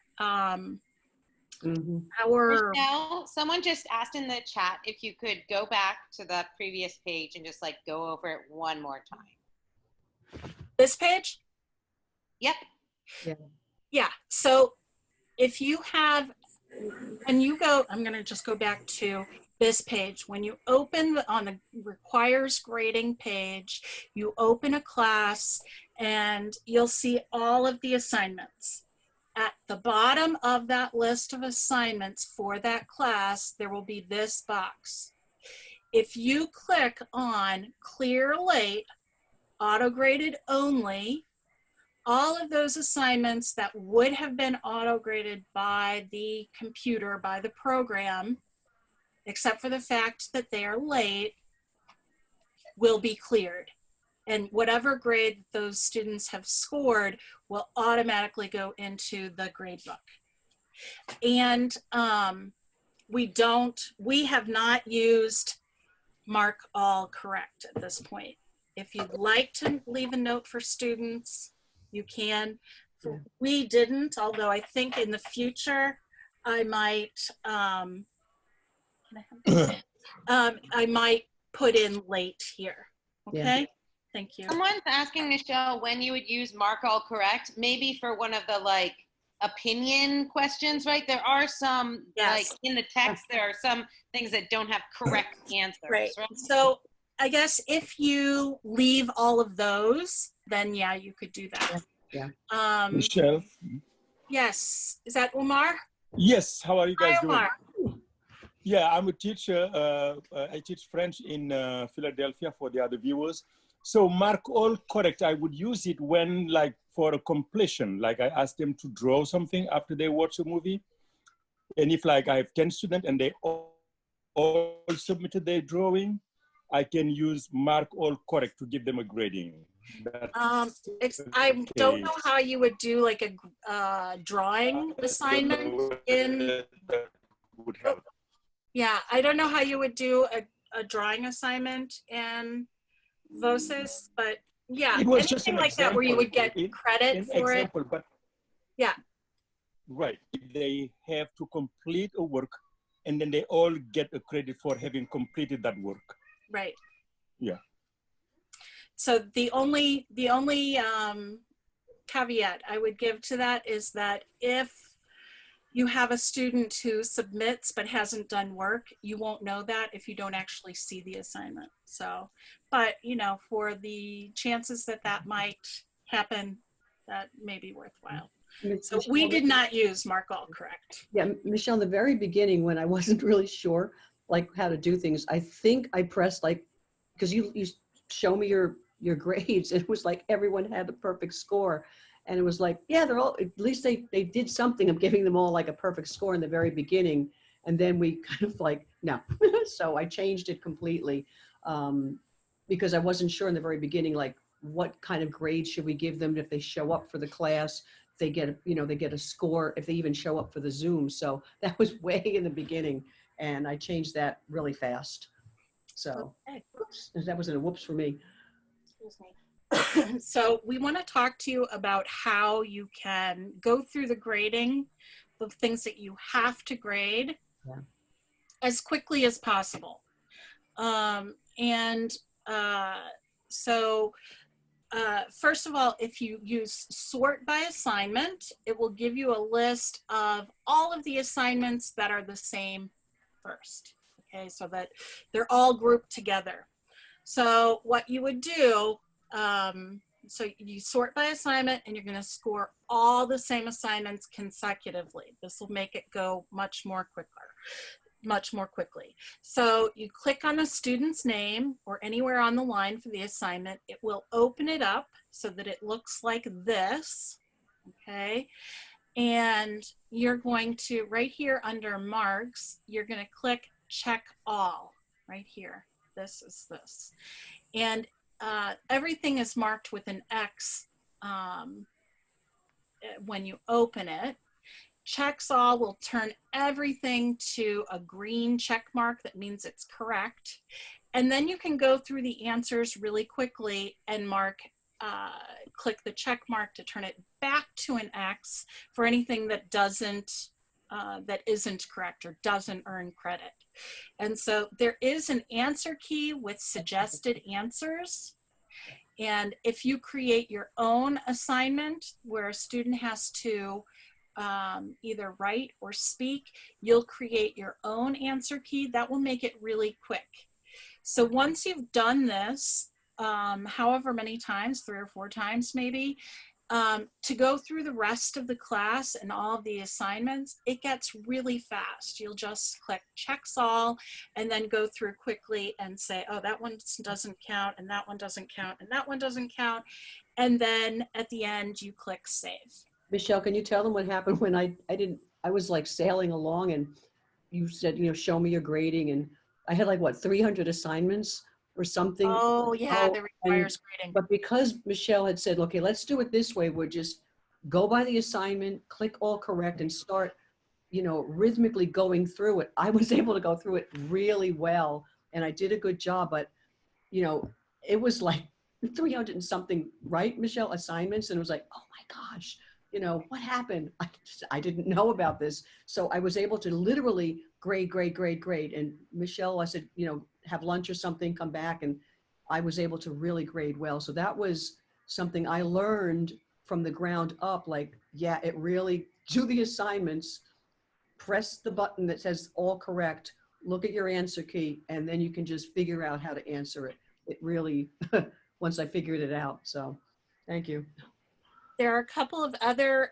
Michelle, someone just asked in the chat if you could go back to the previous page and just like go over it one more time. This page? Yep. Yeah, so if you have, and you go, I'm gonna just go back to this page. When you open on the requires grading page, you open a class and you'll see all of the assignments. At the bottom of that list of assignments for that class, there will be this box. If you click on clear late, auto graded only, all of those assignments that would have been auto graded by the computer, by the program, except for the fact that they are late, will be cleared. And whatever grade those students have scored will automatically go into the grade book. And we have not used mark all correct at this point. If you'd like to leave a note for students, you can. Yeah. We didn't, although I think in the future I might, I might put in late here. Okay, thank you. Someone's asking Michelle when you would use mark all correct, maybe for one of the like opinion questions, right? There are some, like in the text, there are some things that don't have correct answers. Right. So I guess if you leave all of those, then yeah, you could do that. Yeah. Michelle? Yes. Is that Umar? Yes, how are you guys Hi, doing? Umar. Yeah, I'm a teacher. I teach French in Philadelphia for the other viewers. So mark all correct, I would use it when like for a completion, like I ask them to draw something after they watch a movie. And if like I have 10 students and they all submitted their drawing, I can use mark all correct to give them a grading. I don't know how you would do like a drawing assignment in, would help. yeah, I don't know how you would do a drawing assignment in Voces, but yeah, It was just anything an like that where you would get credit an for example, it. But Yeah. Right, they have to complete a work and then they all get a credit for having completed that work. Right. Yeah. So the only caveat I would give to that is that if you have a student who submits but hasn't done work, you won't know that if you don't actually see the assignment. So, but you know, for the chances that that might happen, that may be worthwhile. So we did not use mark all correct. Yeah, Michelle, in the very beginning when I wasn't really sure like how to do things, I think I pressed like, because you show me your grades, and it was like everyone had a perfect score. And it was like, yeah, they're all, at least they did something of giving them all like a perfect score in the very beginning. And then we kind of like, no. So I changed it completely because I wasn't sure in the very beginning, like what kind of grade should we give them if they show up for the class, if they get, you know, they get a score, if they even show up for the Zoom. So that was way in the beginning. And I changed that really fast. So whoops, that wasn't a whoops for me. Excuse me. So we want to talk to you about how you can go through the grading, the things that you have to grade as quickly as possible. First of all, if you use sort by assignment, it will give you a list of all of the assignments that are the same first. Okay, so that they're all grouped together. So what you would do so you sort by assignment and you're going to score all the same assignments consecutively. This will make it go much more quickly. So you click on the student's name or anywhere on the line for the assignment. It will open it up so that it looks like this, okay? And you're going to, right here under marks, you're going to click check all right here. This is this. And everything is marked with an X when you open it. Checks all will turn everything to a green check mark. That means it's correct. And then you can go through the answers really quickly and click the check mark to turn it back to an X for anything that isn't correct or doesn't earn credit. And so there is an answer key with suggested answers. And if you create your own assignment where a student has to either write or speak, you'll create your own answer key. That will make it really quick. So once you've done this, however many times, 3 or 4 times maybe, to go through the rest of the class and all of the assignments, it gets really fast. You'll just click checks all and then go through quickly and say, oh, that one doesn't count, and that one doesn't count, and that one doesn't count. And then at the end, you click save. Michelle, can you tell them what happened when I was like sailing along and you said, show me your grading, and I had like, what, 300 assignments or something? Oh yeah, that requires grading. But because Michelle had said, okay, let's do it this way, we'll just go by the assignment, click all correct, and start, rhythmically going through it. I was able to go through it really well, and I did a good job, but, it was like 300 and something, right, Michelle, assignments, and it was like, oh my gosh, what happened? I didn't know about this. So I was able to literally grade. And Michelle, I said, have lunch or something, come back. And I was able to really grade well. So that was something I learned from the ground up. Like, yeah, it really, do the assignments, press the button that says all correct, look at your answer key, and then you can just figure out how to answer it. It really, once I figured it out. So thank you. There are a couple of other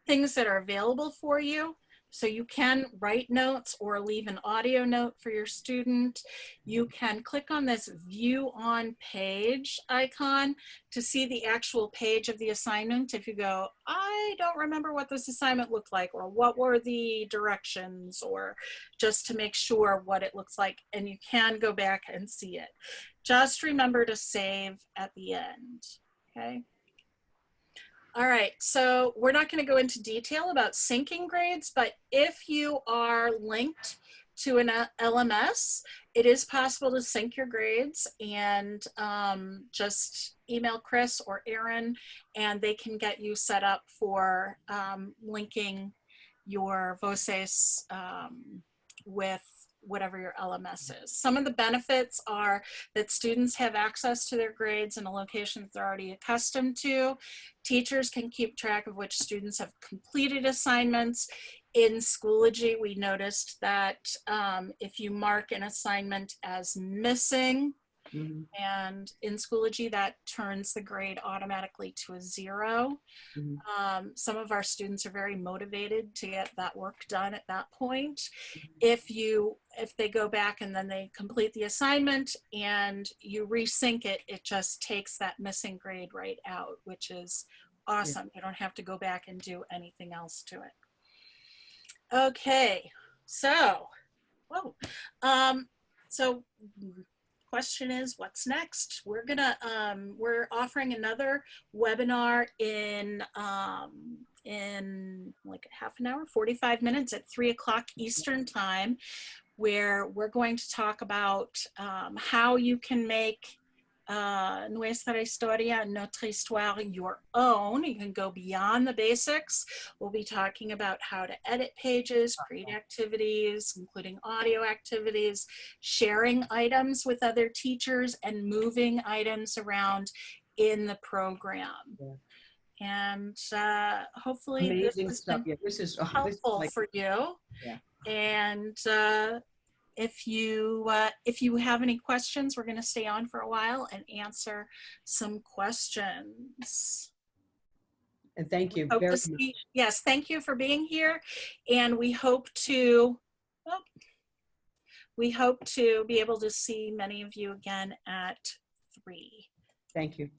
things that are available for you. So you can write notes or leave an audio note for your student. You can click on this view on page icon to see the actual page of the assignment. If you go, I don't remember what this assignment looked like, or what were the directions, or just to make sure what it looks like, and you can go back and see it. Just remember to save at the end, okay? All right, so we're not going to go into detail about syncing grades, but if you are linked to an LMS, it is possible to sync your grades, and just email Chris or Aaron, and they can get you set up for linking your Voces with whatever your LMS is. Some of the benefits are that students have access to their grades in a location that they're already accustomed to. Teachers can keep track of which students have completed assignments. In Schoology, we noticed that if you mark an assignment as missing, and in Schoology, that turns the grade automatically to a 0. Some of our students are very motivated to get that work done at that point. If they go back and then they complete the assignment and you resync it, it just takes that missing grade right out, which is awesome. You don't have to go back and do anything else to it. Okay, so, question is, what's next? We're offering another webinar in like half an hour, 45 minutes at 3 o'clock Eastern time, where we're going to talk about how you can make Nuestra historia and Notre histoire your own. You can go beyond the basics. We'll be talking about how to edit pages, create activities, including audio activities, sharing items with other teachers, and moving items around in the program. And hopefully amazing this stuff. has been this is helpful like, for you. And if you have any questions, we're going to stay on for a while and answer some questions. And thank you Hope very to much. see, yes, thank you for being here, and we hope to be able to see many of you again at 3. Thank you.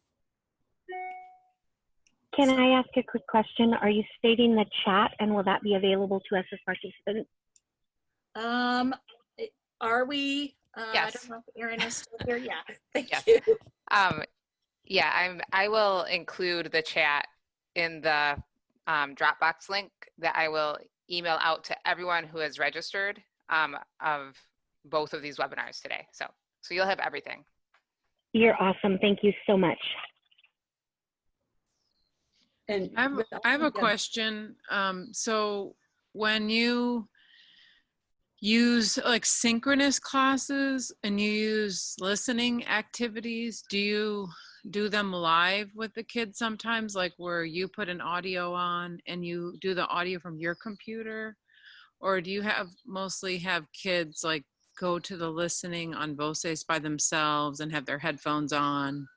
Can I ask a quick question? Are you stating the chat, and will that be available to us as participants? Are we? I Yes. don't know if Erin is still here. Yeah, thank Yes. you. Yeah, I will include the chat in the Dropbox link that I will email out to everyone who has registered of both of these webinars today. So you'll have everything. You're awesome. Thank you so much. And I have a question. So when you use like synchronous classes and you use listening activities, do you do them live with the kids sometimes, like where you put an audio on and you do the audio from your computer? Or do you mostly have kids like go to the listening on Voces by themselves and have their headphones on,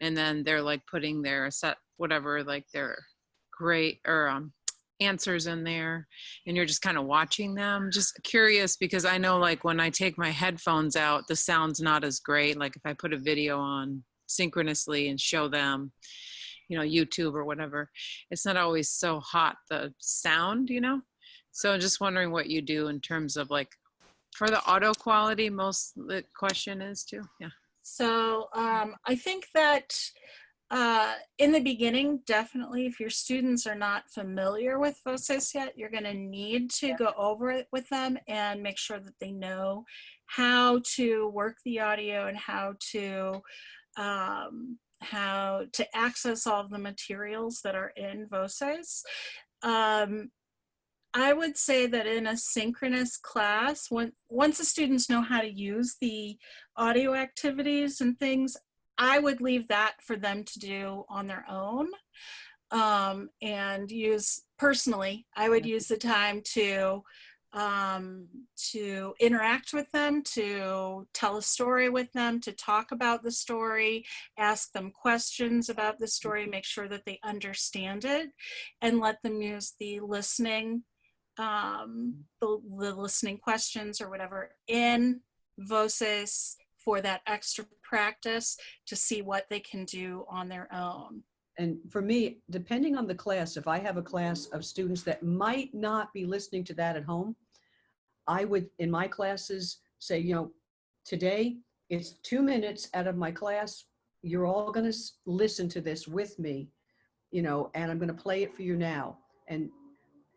and then they're like putting their like their great or answers in there, and you're just kind of watching them? Just curious, because I know like when I take my headphones out, the sound's not as great. Like if I put a video on synchronously and show them, YouTube or whatever, it's not always so hot, the sound, So I'm just wondering what you do in terms of like for the audio quality. Most the question is too. Yeah. So I think that in the beginning, definitely, if your students are not familiar with Voces yet, you're going to need to go over it with them and make sure that they know how to work the audio and how to access all of the materials that are in Voces. I would say that in a synchronous class, once the students know how to use the audio activities and things, I would leave that for them to do on their own. And personally, I would use the time to interact with them, to tell a story with them, to talk about the story, ask them questions about the story, make sure that they understand it, and let them use the listening the listening questions or whatever in Voces for that extra practice to see what they can do on their own. And for me, depending on the class, if I have a class of students that might not be listening to that at home, I would, in my classes, say, today it's 2 minutes out of my class. You're all going to listen to this with me, and I'm going to play it for you now. And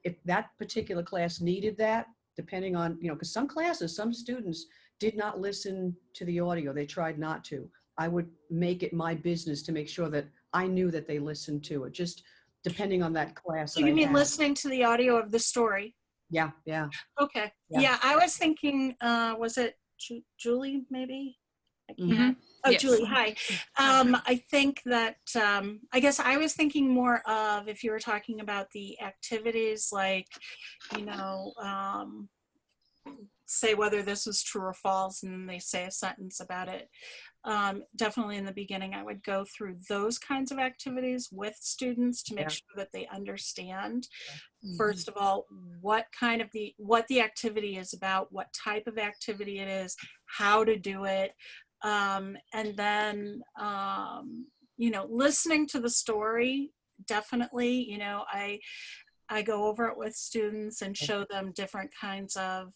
if that particular class needed that, depending on, because some students did not listen to the audio. They tried not to. I would make it my business to make sure that I knew that they listened to it, just depending on that class. So you mean listening to the audio of the story? Yeah. Okay. Yeah, I was thinking, was it Julie, maybe? I can't. Mm-hmm. Oh, Yes. Julie, hi. I think that, I guess I was thinking more of if you were talking about the activities, like, say whether this was true or false, and then they say a sentence about it. Definitely in the beginning, I would go through those kinds of activities with students to make sure that they understand, first of all, what the activity is about, what type of activity it is, how to do it. And then, listening to the story, definitely, I go over it with students and show them different kinds of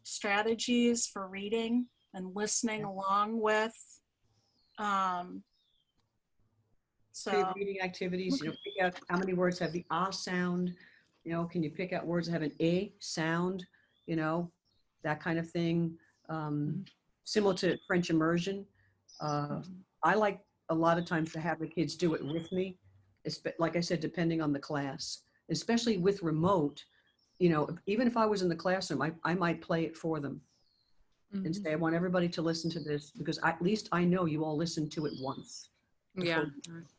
strategies for reading and listening along with. So reading activities, pick out how many words have the ah sound, can you pick out words that have an a sound, that kind of thing. Similar to French immersion. I like a lot of times to have the kids do it with me. Like I said, depending on the class, especially with remote, even if I was in the classroom, I might play it for them and say, I want everybody to listen to this because at least I know you all listened to it once. Yeah.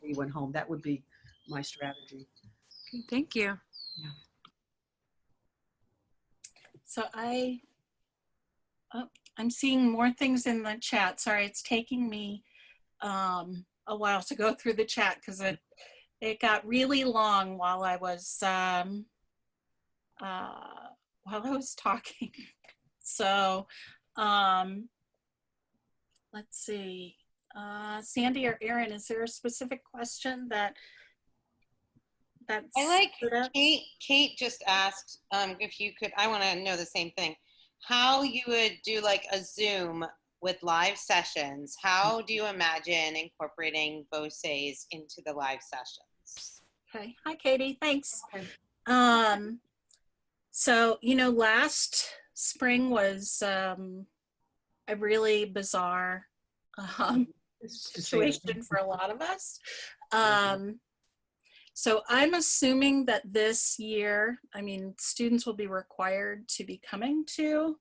You went home. That would be my strategy. Okay, thank you. Yeah. So I Oh, I'm seeing more things in the chat. Sorry, it's taking me a while to go through the chat because it got really long while I was talking. So let's see. Sandy or Erin, is there a specific question that's I like Kate just asked if you could, I want to know the same thing. How you would do like a Zoom with live sessions. How do you imagine incorporating Voces into the live sessions? Okay. Hi, Katie. Thanks. Okay. So, you know, last spring was a really bizarre situation for a lot of us. So I'm assuming that this year, I mean, students will be required to be coming to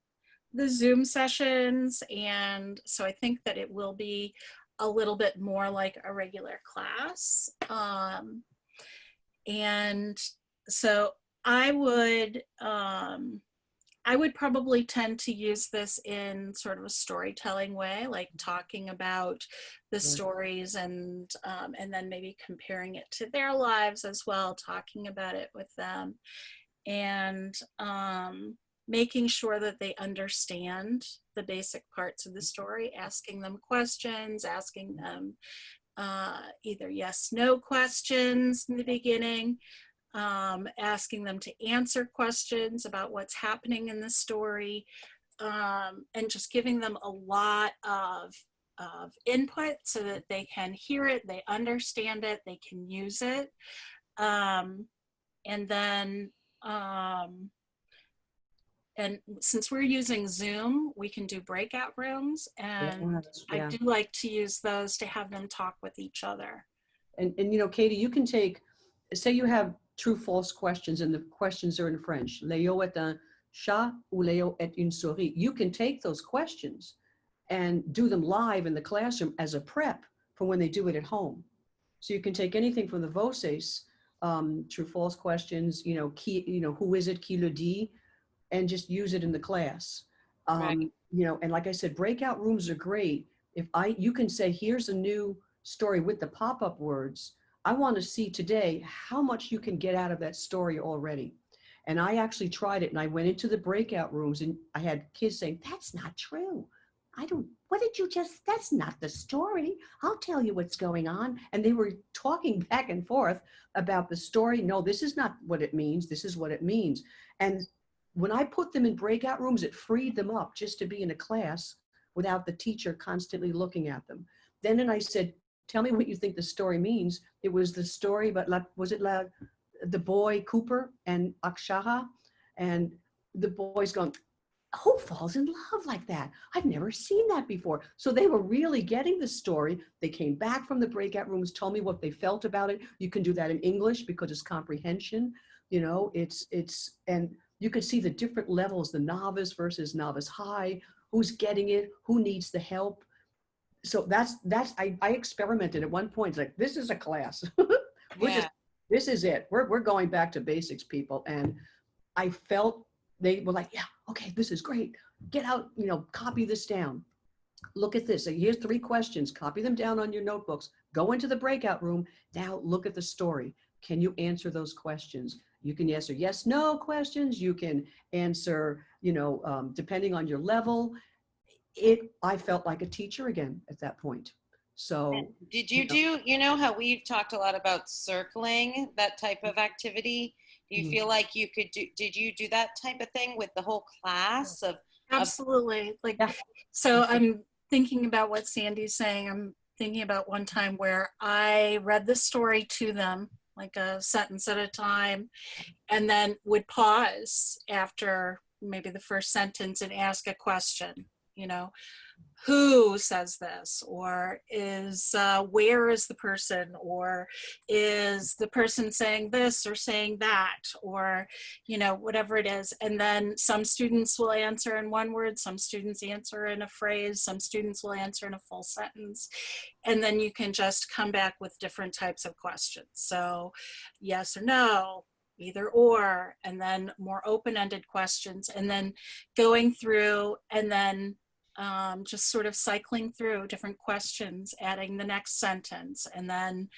the Zoom sessions. And so I think that it will be a little bit more like a regular class. And so I would probably tend to use this in sort of a storytelling way, like talking about the stories and then maybe comparing it to their lives as well, talking about it with them, and making sure that they understand the basic parts of the story, asking them questions, asking them either yes, no questions in the beginning, asking them to answer questions about what's happening in the story, and just giving them a lot of input so that they can hear it, they understand it, they can use it. And then, and since we're using Zoom, we can do breakout rooms, and I do like to use those to have them talk with each other. And you know, Katie, you can take, say you have true false questions and the questions are in French. Léo est un chat ou Léo est une souris. You can take those questions and do them live in the classroom as a prep for when they do it at home. So you can take anything from the Voces, true false questions, you know, qui, you know, who is it, qui le dit, and just use it in the class. Right. You know, and like I said, breakout rooms are great. You can say, here's a new story with the pop-up words. I want to see today how much you can get out of that story already. And I actually tried it, and I went into the breakout rooms and I had kids saying, that's not true. What did you just, that's not the story. I'll tell you what's going on. And they were talking back and forth about the story. No, this is not what it means. This is what it means. And when I put them in breakout rooms, it freed them up just to be in a class without the teacher constantly looking at them. Then I said, tell me what you think the story means. It was the story about, the boy Cooper and Akshara, and the boy's going, who falls in love like that? I've never seen that before. So they were really getting the story. They came back from the breakout rooms, told me what they felt about it. You can do that in English because it's comprehension. You know, and you could see the different levels, the novice versus novice high, who's getting it, who needs the help. So I experimented at one point. It's like, this is a class. This is it. We're going back to basics, people. And I felt they were like, yeah, okay, this is great. Get out, you know, copy this down. Look at this. So here's 3 questions. Copy them down on your notebooks. Go into the breakout room. Now look at the story. Can you answer those questions? You can answer yes, no questions. You can answer, you know, depending on your level. I felt like a teacher again at that point. So did you do, you know how we've talked a lot about circling, that type of activity? Do you feel like you could do, did you do that type of thing with the whole class of? Absolutely. So I'm thinking about what Sandy's saying. I'm thinking about one time where I read the story to them, like a sentence at a time, and then would pause after maybe the first sentence and ask a question, you know, who says this, or where is the person, or is the person saying this or saying that, or, you know, whatever it is. And then some students will answer in one word, some students answer in a phrase, some students will answer in a full sentence. And then you can just come back with different types of questions. So yes or no, either or, and then more open-ended questions, and then going through and then just sort of cycling through different questions, adding the next sentence, and then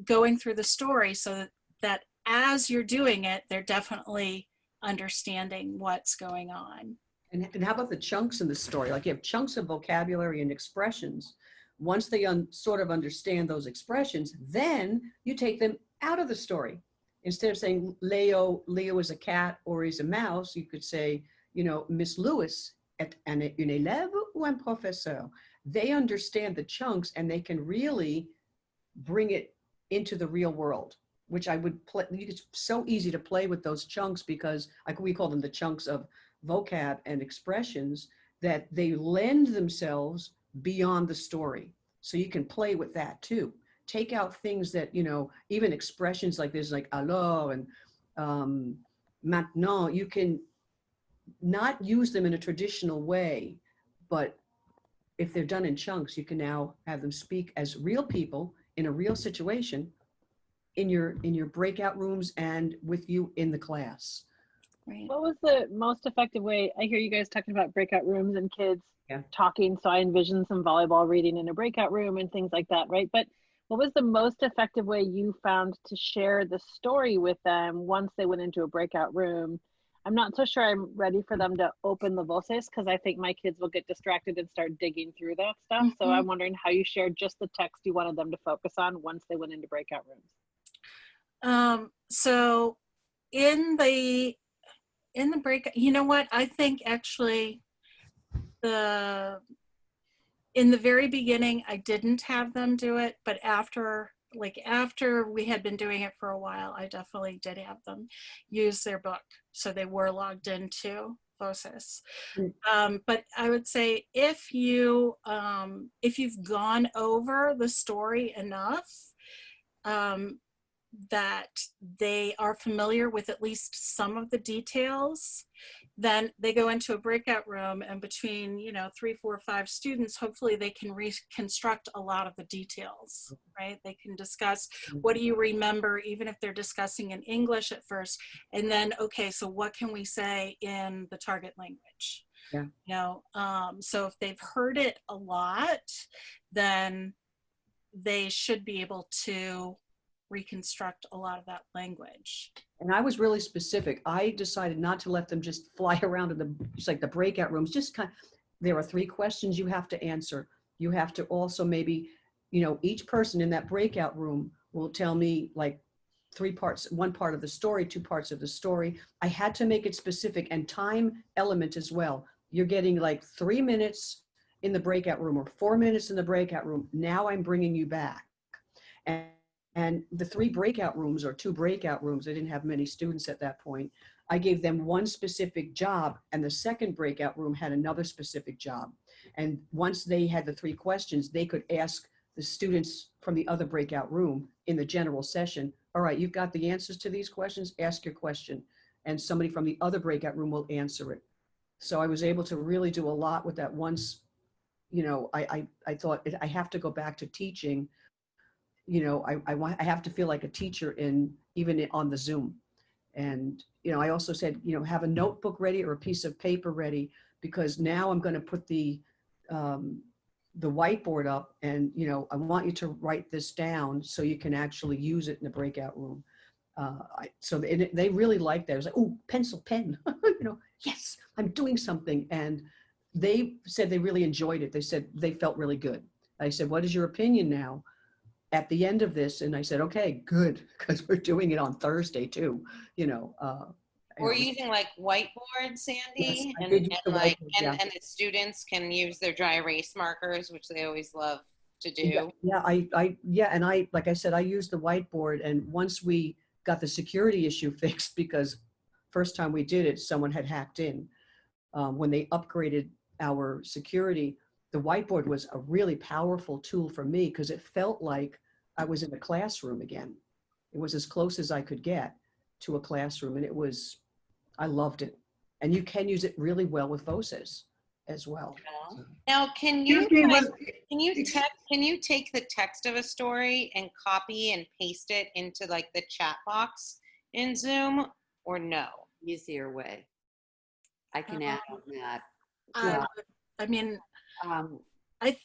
going through the story so that as you're doing it, they're definitely understanding what's going on. And how about the chunks in the story? Like you have chunks of vocabulary and expressions. Once they sort of understand those expressions, then you take them out of the story. Instead of saying Leo is a cat or he's a mouse, you could say, you know, Miss Lewis est une élève ou un professeur. They understand the chunks and they can really bring it into the real world, which I would play. It's so easy to play with those chunks because we call them the chunks of vocab and expressions, that they lend themselves beyond the story. So you can play with that too. Take out things that, you know, even expressions like this, like alors and maintenant, you can not use them in a traditional way, but if they're done in chunks, you can now have them speak as real people in a real situation in your breakout rooms and with you in the class. Right. What was the most effective way? I hear you guys talking about breakout rooms and kids talking, so I envision some volleyball reading in a breakout room and things like that, right? But what was the most effective way you found to share the story with them once they went into a breakout room? I'm not so sure I'm ready for them to open the Voces because I think my kids will get distracted and start digging through that stuff. Mm-hmm. So I'm wondering how you shared just the text you wanted them to focus on once they went into breakout rooms. So in the breakout, you know what? I think actually in the very beginning, I didn't have them do it, but after we had been doing it for a while, I definitely did have them use their book. So they were logged into Voces. But I would say if you've gone over the story enough, that they are familiar with at least some of the details, then they go into a breakout room, and between 3, 4, 5 students, hopefully they can reconstruct a lot of the details, right? They can discuss, what do you remember, even if they're discussing in English at first, and then, okay, so what can we say in the target language? So if they've heard it a lot, then they should be able to reconstruct a lot of that language. And I was really specific. I decided not to let them just fly around in just like the breakout rooms, there are 3 questions you have to answer. You have to also maybe, each person in that breakout room will tell me like 3 parts, 1 part of the story, 2 parts of the story. I had to make it specific, and time element as well. You're getting like 3 minutes in the breakout room or 4 minutes in the breakout room. Now I'm bringing you back. And the 3 breakout rooms or 2 breakout rooms, I didn't have many students at that point. I gave them 1 specific job, and the second breakout room had another specific job. And once they had the 3 questions, they could ask the students from the other breakout room in the general session, all right, you've got the answers to these questions, ask your question. And somebody from the other breakout room will answer it. So I was able to really do a lot with that. Once, I thought I have to go back to teaching. I have to feel like a teacher even on the Zoom. And, I also said, have a notebook ready or a piece of paper ready, because now I'm going to put the whiteboard up, and, I want you to write this down so you can actually use it in the breakout room. So they really liked that. It was like, oh, pencil, pen, yes, I'm doing something. And they said they really enjoyed it. They said they felt really good. I said, what is your opinion now at the end of this? And I said, okay, good, because we're doing it on Thursday too, We're using like whiteboard, Sandy, yes, and the students can use their dry erase markers, which they always love to do. And I, like I said, I used the whiteboard, and once we got the security issue fixed, because first time we did it, someone had hacked in. When they upgraded our security, the whiteboard was a really powerful tool for me, because it felt like I was in a classroom again. It was as close as I could get to a classroom, and I loved it. And you can use it really well with Voces as well. Now, can you take the text of a story and copy and paste it into like the chat box in Zoom or no? Easier way. I can add on that. I mean, Um,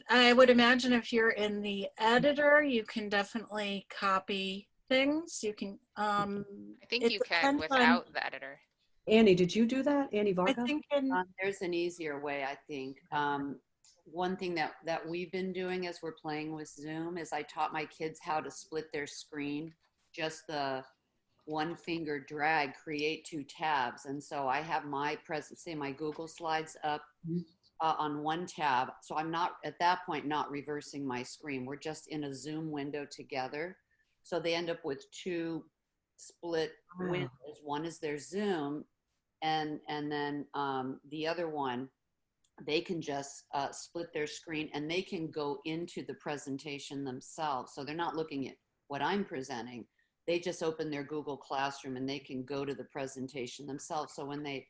I would imagine if you're in the editor, you can definitely copy things. You can, I think it you can depends without the editor. Annie, did you do that? Annie I Varga? think there's an easier way, I think. One thing that we've been doing as we're playing with Zoom is I taught my kids how to split their screen. Just the one finger drag, create two tabs. And so I have my say my Google Slides up on one tab. So I'm not, at that point, not reversing my screen. We're just in a Zoom window together. So they end up with two split windows. One is their Zoom, and then the other one, they can just split their screen and they can go into the presentation themselves. So they're not looking at what I'm presenting. They just open their Google Classroom and they can go to the presentation themselves. So when they,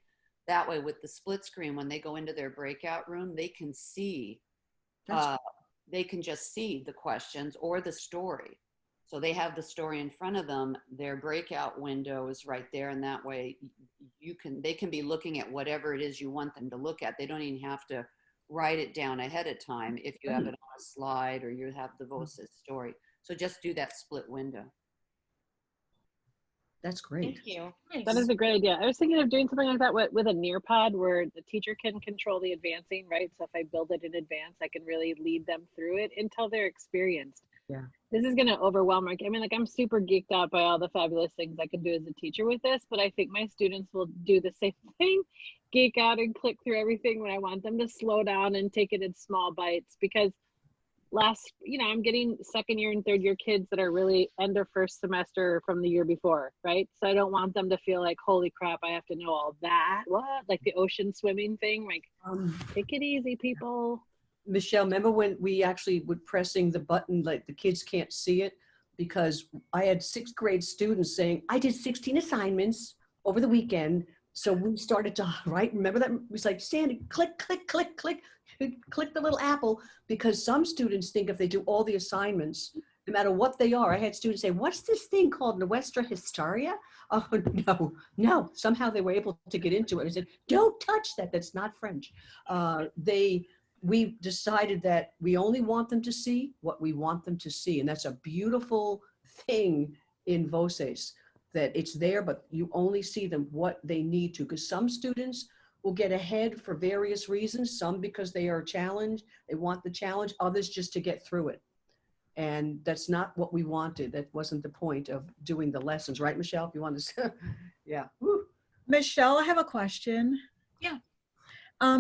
that way with the split screen, when they go into their breakout room, they can see, they can just see the questions or the story. So they have the story in front of them, their breakout window is right there, and that way they can be looking at whatever it is you want them to look at. They don't even have to write it down ahead of time if you have it on a slide or you have the Voces story. So just do that split window. That's great. Thank you. That is a great idea. I was thinking of doing something like that with a Nearpod where the teacher can control the advancing, right? So if I build it in advance, I can really lead them through it until they're experienced. Yeah. This is going to overwhelm me. I mean, like, I'm super geeked out by all the fabulous things I can do as a teacher with this, but I think my students will do the same thing, geek out and click through everything when I want them to slow down and take it in small bites, because I'm getting second year and third year kids that are really end of first semester from the year before, right? So I don't want them to feel like, holy crap, I have to know all that. What? Like the ocean swimming thing? Like, take it easy, people. Michelle, remember when we actually were pressing the button, like the kids can't see it? Because I had 6th grade students saying, I did 16 assignments over the weekend. So we started to write, remember that? It was like, Sandy, click, click, click, click, click the little apple, because some students think if they do all the assignments, no matter what they are, I had students say, what's this thing called Nuestra historia? Oh, no. Somehow they were able to get into it. I said, don't touch that. That's not French. We decided that we only want them to see what we want them to see. And that's a beautiful thing in Voces, that it's there, but you only see them what they need to. Because some students will get ahead for various reasons. Some because they are challenged, they want the challenge, others just to get through it. And that's not what we wanted. That wasn't the point of doing the lessons, right, Michelle? If you want to, yeah. Woo. Michelle, I have a question. Yeah.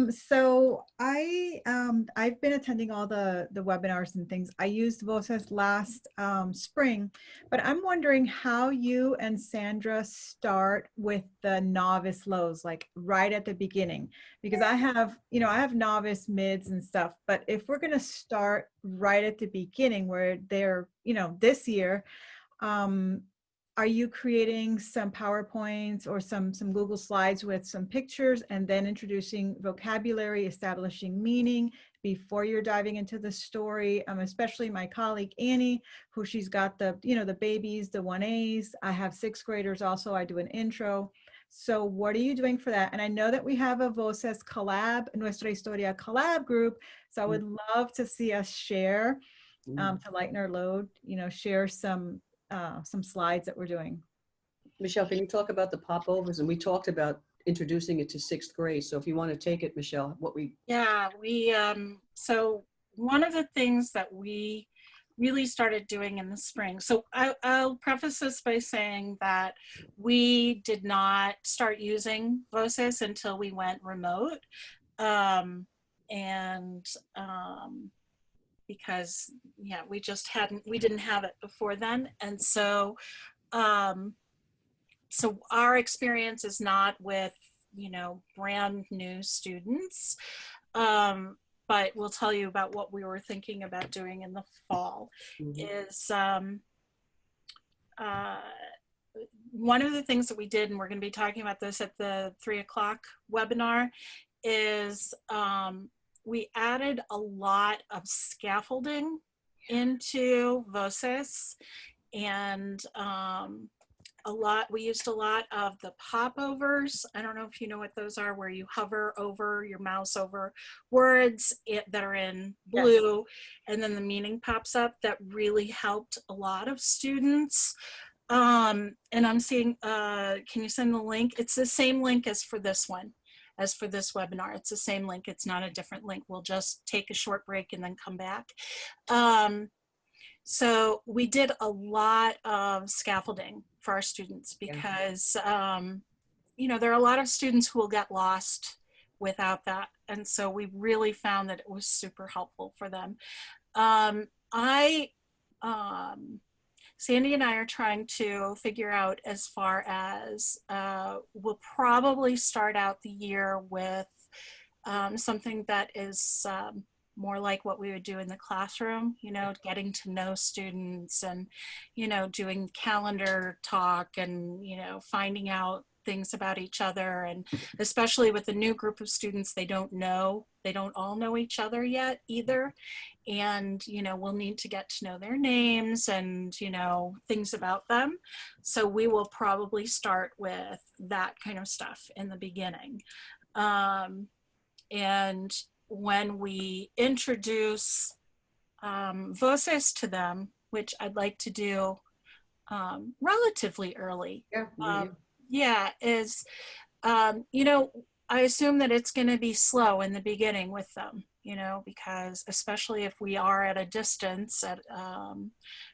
So I've been attending all the webinars and things. I used Voces last spring, but I'm wondering how you and Sandra start with the novice lows, like right at the beginning, because I have novice mids and stuff, but if we're going to start right at the beginning where they're, this year, are you creating some PowerPoints or some Google Slides with some pictures and then introducing vocabulary, establishing meaning before you're diving into the story? Especially my colleague Annie, who she's got the babies, the 1As. I have 6th graders also. I do an intro. So what are you doing for that? And I know that we have a Voces collab, Nuestra Historia collab group. So I would love to see us share to lighten our load, share some slides that we're doing. Michelle, can you talk about the popovers? And we talked about introducing it to 6th grade. So if you want to take it, Michelle, so one of the things that we really started doing in the spring. So I'll preface this by saying that we did not start using Voces until we went remote. Because we didn't have it before then. And so, so our experience is not with, brand new students, but we'll tell you about what we were thinking about doing in the fall. Is one of the things that we did, and we're going to be talking about this at the 3 o'clock webinar, is we added a lot of scaffolding into Voces, and we used a lot of the popovers. I don't know if you know what those are, where you hover over your mouse over words that are in blue, yes, and then the meaning pops up. That really helped a lot of students. And I'm seeing, can you send the link? It's the same link as for this one, as for this webinar. It's the same link. It's not a different link. We'll just take a short break and then come back. So we did a lot of scaffolding for our students because, you know, there are a lot of students who will get lost without that. And so we really found that it was super helpful for them. Sandy and I are trying to figure out as far as we'll probably start out the year with something that is more like what we would do in the classroom, you know, getting to know students and, you know, doing calendar talk and, you know, finding out things about each other. And especially with the new group of students, they don't all know each other yet either. And, you know, we'll need to get to know their names and, you know, things about them. So we will probably start with that kind of stuff in the beginning. And when we introduce Voces to them, which I'd like to do relatively early, you know, I assume that it's going to be slow in the beginning with them, you know, because especially if we are at a distance at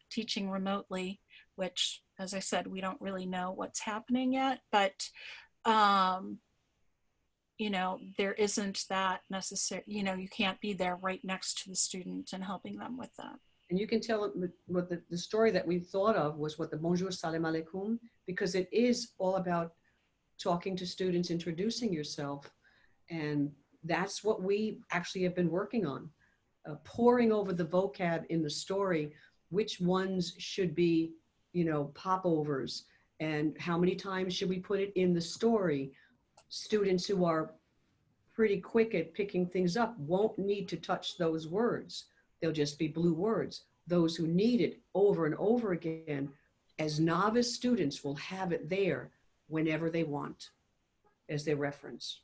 teaching remotely, which, as I said, we don't really know what's happening yet, but you know, there isn't that necessary, you know, you can't be there right next to the student and helping them with that. And you can tell what the story that we thought of was what the Bonjour Salam Alaikum, because it is all about talking to students, introducing yourself. And that's what we actually have been working on, pouring over the vocab in the story, which ones should be, you know, popovers, and how many times should we put it in the story. Students who are pretty quick at picking things up won't need to touch those words. They'll just be blue words. Those who need it over and over again, as novice students, will have it there whenever they want as their reference.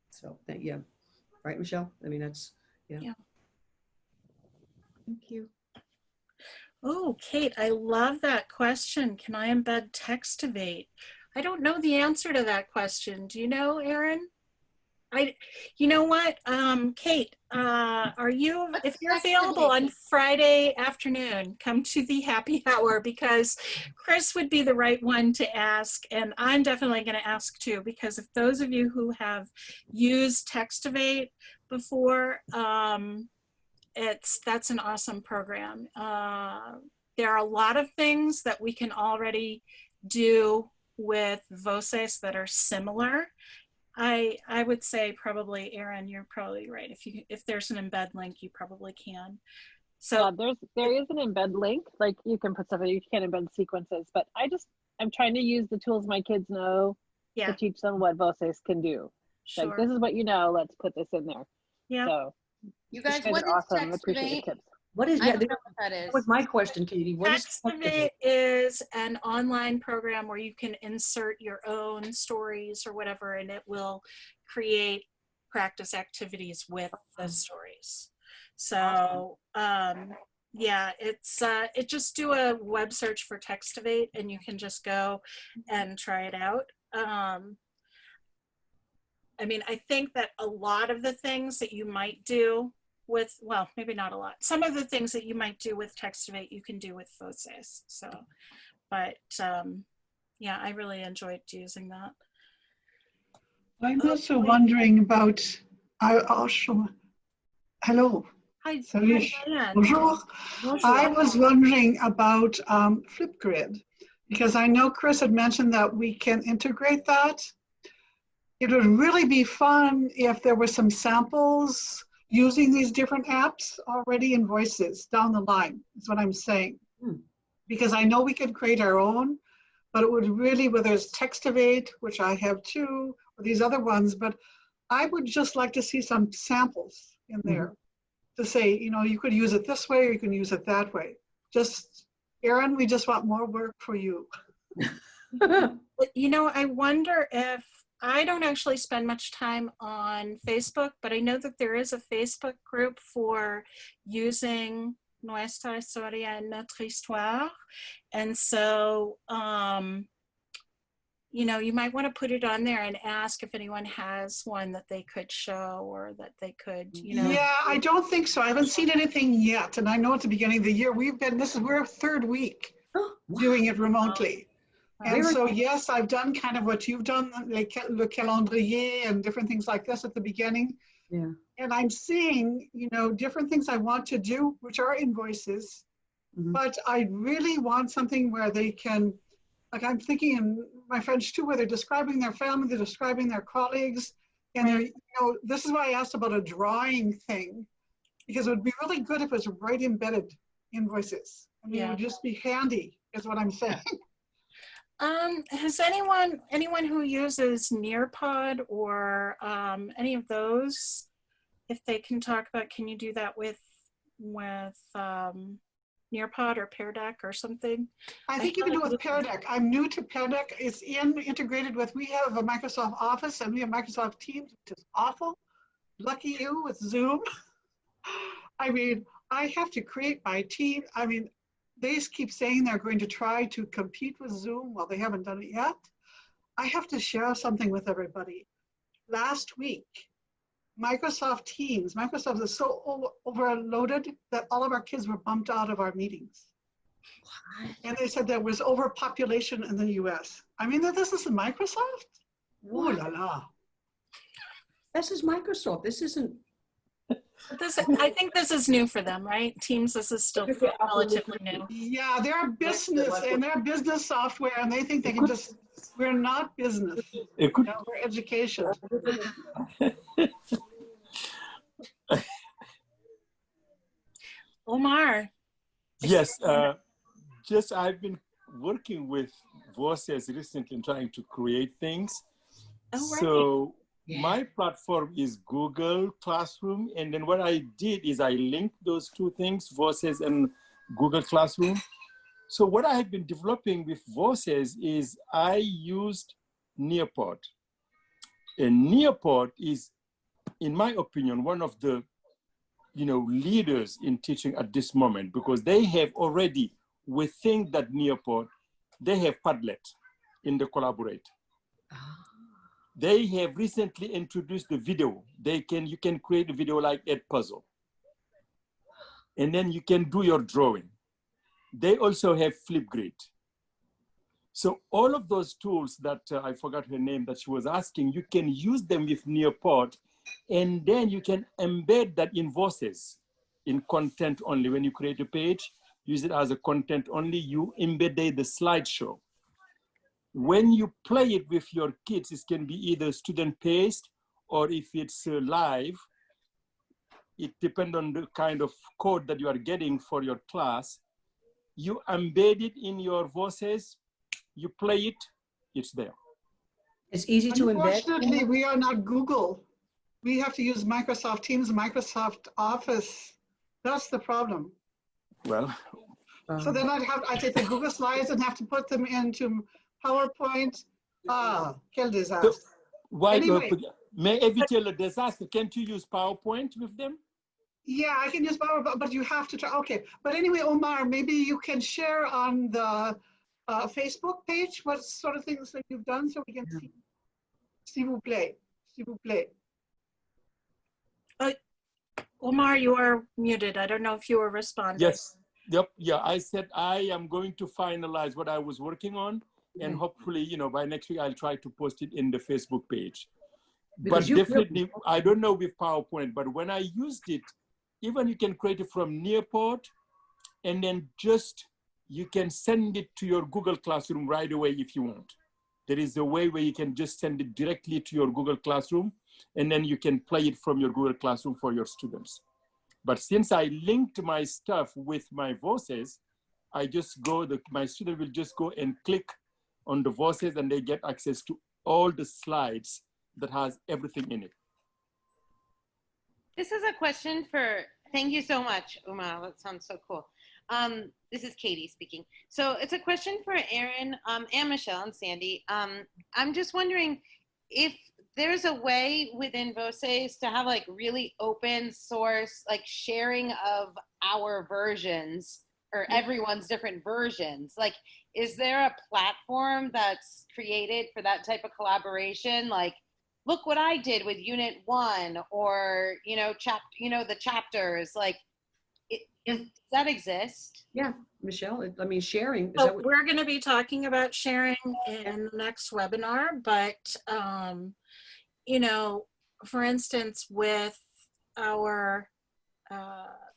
So yeah, right, Michelle? I mean, that's, yeah. Thank you. Oh, Kate, I love that question. Can I embed Textivate? I don't know the answer to that question. Do you know, Erin? You know what, Kate, if you're available on Friday afternoon, come to the happy hour, because Chris would be the right one to ask. And I'm definitely going to ask too, because if those of you who have used Textivate before, that's an awesome program. There are a lot of things that we can already do with Voces that are similar. I would say probably, Erin, you're probably right. If there's an embed link, you probably can. So yeah, there is an embed link. Like you can put stuff in, you can embed sequences, but I'm trying to use the tools my kids know to teach them what Voces can do. Sure. Like, this is what you know, let's put this in there. Yeah. So you guys, what is awesome. Appreciate your tips. What is I don't know what that is. That was my question, Katie. What Textivate is an online program where you can insert your own stories or whatever, and it will create practice activities with the stories. So yeah, it just do a web search for Textivate and you can just go and try it out. I mean, I think that a lot of the things that you might do with, well, maybe not a lot. Some of the things that you might do with Textivate, you can do with Voces. So, but yeah, I really enjoyed using that. I'm also wondering about, hello. Hi, Salut. Diane. Bonjour. Bonjour. I was wondering about Flipgrid, because I know Chris had mentioned that we can integrate that. It would really be fun if there were some samples using these different apps already in Voces down the line, is what I'm saying. Because I know we could create our own, but it would really, whether it's Textivate, which I have too, or these other ones, but I would just like to see some samples in there to say, you know, you could use it this way or you can use it that way. Just, Erin, we just want more work for you. But, you know, I wonder if, I don't actually spend much time on Facebook, but I know that there is a Facebook group for using Nuestra, historia, and Notre, histoire. And so, you know, you might want to put it on there and ask if anyone has one that they could show or that they could, you know. Yeah, I don't think so. I haven't seen anything yet. And I know at the beginning of the year, we're third week doing it remotely. And so, yes, I've done kind of what you've done, like le calendrier and different things like this at the beginning. Yeah. And I'm seeing, you know, different things I want to do, which are invoices. But I really want something where they can, like I'm thinking in my French too, where they're describing their family, they're describing their colleagues. And they're, you know, this is why I asked about a drawing thing, because it would be really good if it was right embedded invoices. I mean, it would just be handy, is what I'm saying. Has anyone who uses Nearpod or any of those, if they can talk about, can you do that with Nearpod or Pear Deck or something? I think you can do it with Pear Deck. I'm new to Pear Deck. It's integrated with, we have a Microsoft Office and we have Microsoft Teams, which is awful. Lucky you with Zoom. I mean, I have to create my team. I mean, they keep saying they're going to try to compete with Zoom. Well, they haven't done it yet. I have to share something with everybody. Last week, Microsoft Teams, Microsoft is so overloaded that all of our kids were bumped out of our meetings. What? And they said there was overpopulation in the US. I mean, this is Microsoft? Ooh la la. This is Microsoft. This isn't. I think this is new for them, right? Teams, this is still relatively new. Yeah, they're business and they're business software and they think they can just, we're not business. You know, we're education. Omar. Yes, just I've been working with Voces recently trying to create things. Oh, right. So my platform is Google Classroom. And then what I did is I linked those two things, Voces and Google Classroom. So what I have been developing with Voces is I used Nearpod. And Nearpod is, in my opinion, one of the leaders in teaching at this moment, because they have already, within that Nearpod, they have Padlet in the Collaborate. They have recently introduced the video. You can create a video like Edpuzzle. And then you can do your drawing. They also have Flipgrid. So all of those tools that I forgot her name that she was asking, you can use them with Nearpod, and then you can embed that in Voces, in content only. When you create a page, use it as a content only, you embed the slideshow. When you play it with your kids, it can be either student-paced or if it's live, it depends on the kind of code that you are getting for your class. You embed it in your Voces, you play it, it's there. It's easy to embed. Unfortunately, we are not Google. We have to use Microsoft Teams, Microsoft Office. That's the problem. Well. So then I take the Google slides and have to put them into PowerPoint. Quel disaster. So, why, anyway, may eviter le disaster? Can't you use PowerPoint with them? Yeah, I can use PowerPoint, but you have to try. Okay, but anyway, Omar, maybe you can share on the Facebook page what sort of things that you've done so we can see. S'il vous plaît. S'il vous plaît. Omar, you are muted. I don't know if you were responding. Yes. Yep. Yeah. I said I am going to finalize what I was working on, and hopefully, by next week I'll try to post it in the Facebook page. Because but definitely, I don't know with PowerPoint, but when I used it, even you can create it from Nearpod, and then you can send it to your Google Classroom right away if you want. There is a way where you can just send it directly to your Google Classroom, and then you can play it from your Google Classroom for your students. But since I linked my stuff with my Voces, my student will just go and click on the Voces and they get access to all the slides that has everything in it. This is a question thank you so much, Uma, that sounds so cool. This this is Katie speaking. So it's a question for Erin and Michelle and Sandy. I'm just wondering if there's a way within Voces to have like really open source, like sharing of our versions or everyone's different versions. Like, is there a platform that's created for that type of collaboration? Like, look what I did with Unit 1, or, you know, the chapters, like, does that exist? Yeah, Michelle, I mean, sharing. Is So that what, we're going to be talking about sharing in the next webinar, but you know, for instance, with our,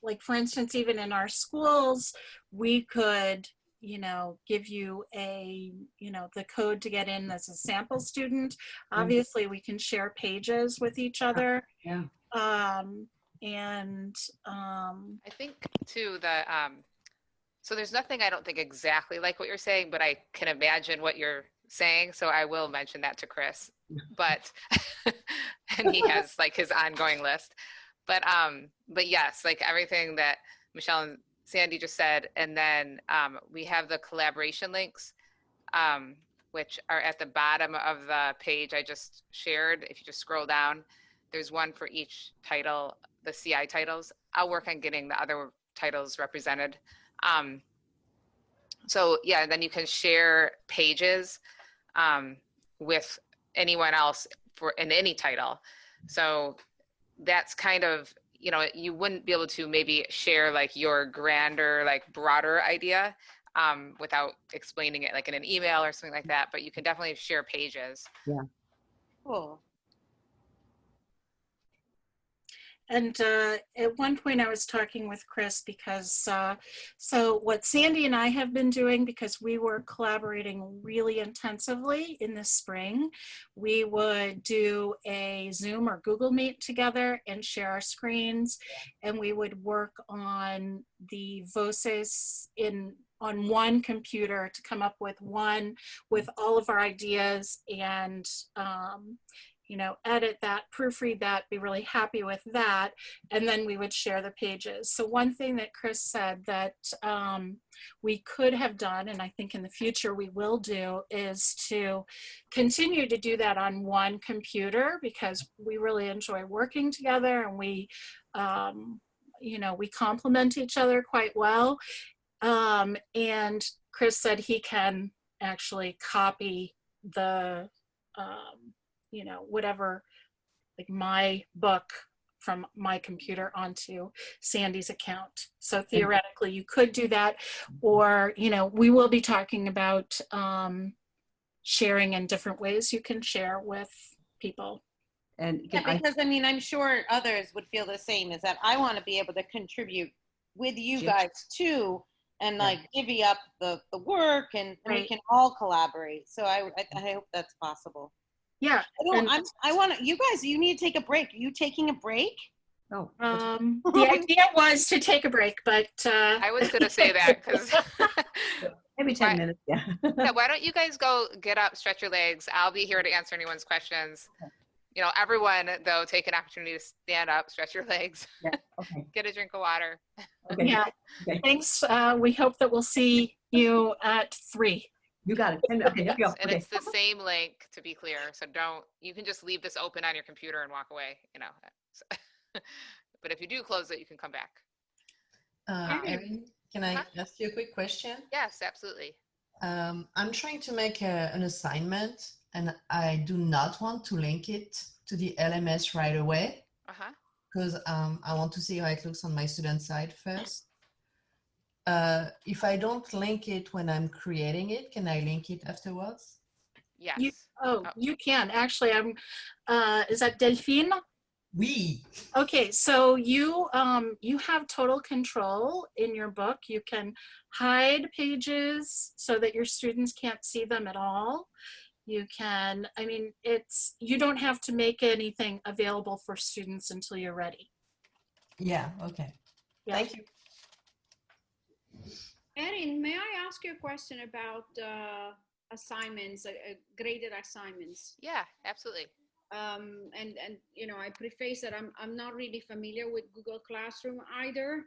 like for instance, even in our schools, we could, you know, give you a, you know, the code to get in as a sample student. Obviously, we can share pages with each other. yeah. I think too the so there's nothing I don't think exactly like what you're saying, but I can imagine what you're saying, so I will mention that to Chris. But and he has like his ongoing list. But yes, like everything that Michelle and Sandy just said, and then we have the collaboration links, which are at the bottom of the page I just shared. If you just scroll down, there's one for each title, the CI titles. I'll work on getting the other titles represented. So yeah, then you can share pages with anyone else in any title. So that's kind of, you know, you wouldn't be able to maybe share like your grander, like broader idea without explaining it like in an email or something like that, but you can definitely share pages. Yeah. Cool. And at one point I was talking with Chris because, so what Sandy and I have been doing, because we were collaborating really intensively in the spring, we would do a Zoom or Google Meet together and share our screens. And we would work on the Voces on one computer to come up with all of our ideas and, you know, edit that, proofread that, be really happy with that, and then we would share the pages. So one thing that Chris said that we could have done, and I think in the future we will do, is to continue to do that on one computer, because we really enjoy working together, and we, you know, we complement each other quite well. And Chris said he can actually copy the, you know, whatever, like my book from my computer onto Sandy's account. So theoretically you could do that, or, you know, we will be talking about sharing in different ways you can share with people. And yeah, because I mean, I'm sure others would feel the same, is that I want to be able to contribute with you guys too, and like divvy up the work, and we can all collaborate. So I hope that's possible. Yeah. I want to, you guys, you need to take a break. Are you taking a break? No. The idea was to take a break, but I was going to say that because maybe 10 minutes. Yeah. Yeah. Why don't you guys go get up, stretch your legs? I'll be here to answer anyone's questions. You know, everyone though, take an opportunity to stand up, stretch your legs, get a drink of water. Okay. Yeah. Okay. Thanks. We hope that we'll see you at 3. You got it. Okay, here we go. And it's the same link, to be clear. So you can just leave this open on your computer and walk away, you know. So, but if you do close it, you can come back. Erin, can I ask you a quick question? Yes, absolutely. I'm trying to make an assignment, and I do not want to link it to the LMS right away, because I want to see how it looks on my student side first. If I don't link it when I'm creating it, can I link it afterwards? Yes. You can. Actually, is that Delphine? Oui. Okay, so you have total control in your book. You can hide pages so that your students can't see them at all. You can, I mean, you don't have to make anything available for students until you're ready. Yeah, okay. Yeah. Thank you. Erin, may I ask you a question about assignments, graded assignments? Yeah, absolutely. and you know, I preface that I'm not really familiar with Google Classroom either.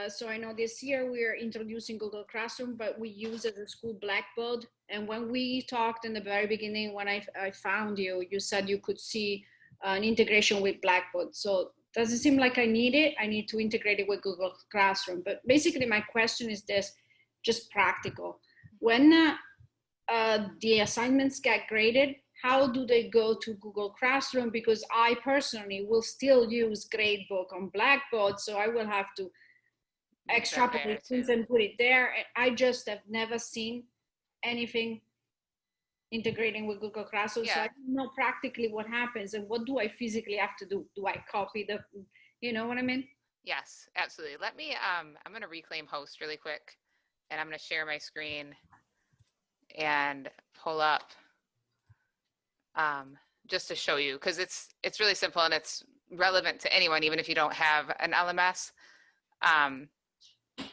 So I know this year we are introducing Google Classroom, but we use as a school Blackboard. And when we talked in the very beginning, when I found you, you said you could see an integration with Blackboard. So doesn't seem like I need it. I need to integrate it with Google Classroom. But basically my question is this, just practical. When the assignments get graded, how do they go to Google Classroom? Because I personally will still use Gradebook on Blackboard, so I will have to extrapolate things and put it there. And I just have never seen anything integrating with Google Classroom. So I don't know practically what happens and what do I physically have to do? Do I copy the, you know what I mean? Yes, absolutely. Let me, I'm going to reclaim host really quick, and I'm going to share my screen and pull up just to show you, because it's really simple and it's relevant to anyone, even if you don't have an LMS.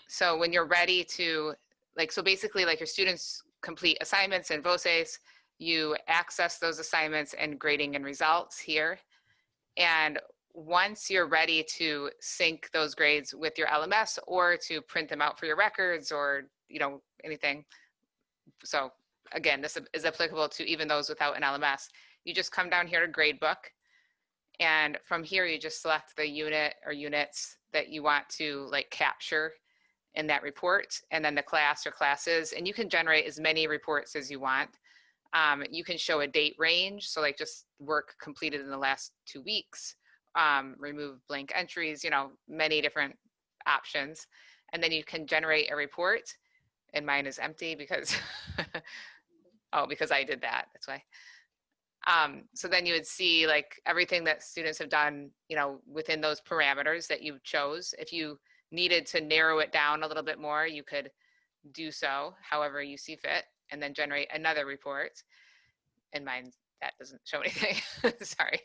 So when you're ready to, like, so basically like your students complete assignments in Voces, you access those assignments and grading and results here. And once you're ready to sync those grades with your LMS or to print them out for your records or, you know, anything. So again, this is applicable to even those without an LMS. You just come down here to Gradebook. And from here, you just select the unit or units that you want to like capture in that report, and then the class or classes, and you can generate as many reports as you want. You can show a date range, so like just work completed in the last 2 weeks, remove blank entries, you know, many different options. And then you can generate a report, and mine is empty because, oh, because I did that, that's why. So then you would see like everything that students have done, you know, within those parameters that you chose. If you needed to narrow it down a little bit more, you could do so however you see fit, and then generate another report. In mine, that doesn't show anything, sorry.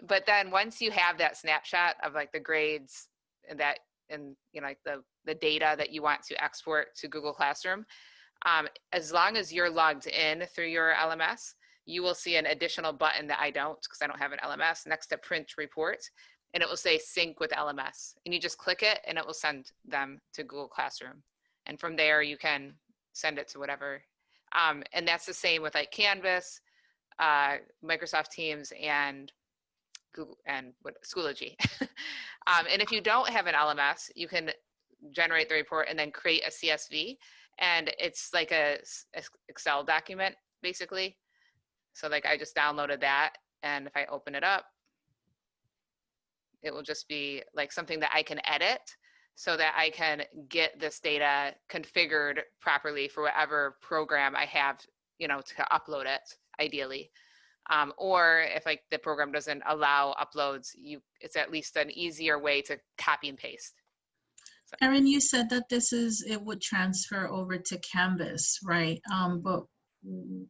But then once you have that snapshot of like the grades and that, and you know, like the data that you want to export to Google Classroom, as long as you're logged in through your LMS, you will see an additional button that I don't, because I don't have an LMS, next to print report, and it will say sync with LMS. And you just click it and it will send them to Google Classroom. And from there you can send it to whatever. And that's the same with like Canvas, Microsoft Teams, and Google and Schoology. And if you don't have an LMS, you can generate the report and then create a CSV. And it's like a Excel document, basically. So like I just downloaded that, and if I open it up, it will just be like something that I can edit so that I can get this data configured properly for whatever program I have, you know, to upload it, ideally. Or if like the program doesn't allow uploads, it's at least an easier way to copy and paste. So. Erin, you said that it would transfer over to Canvas, right? But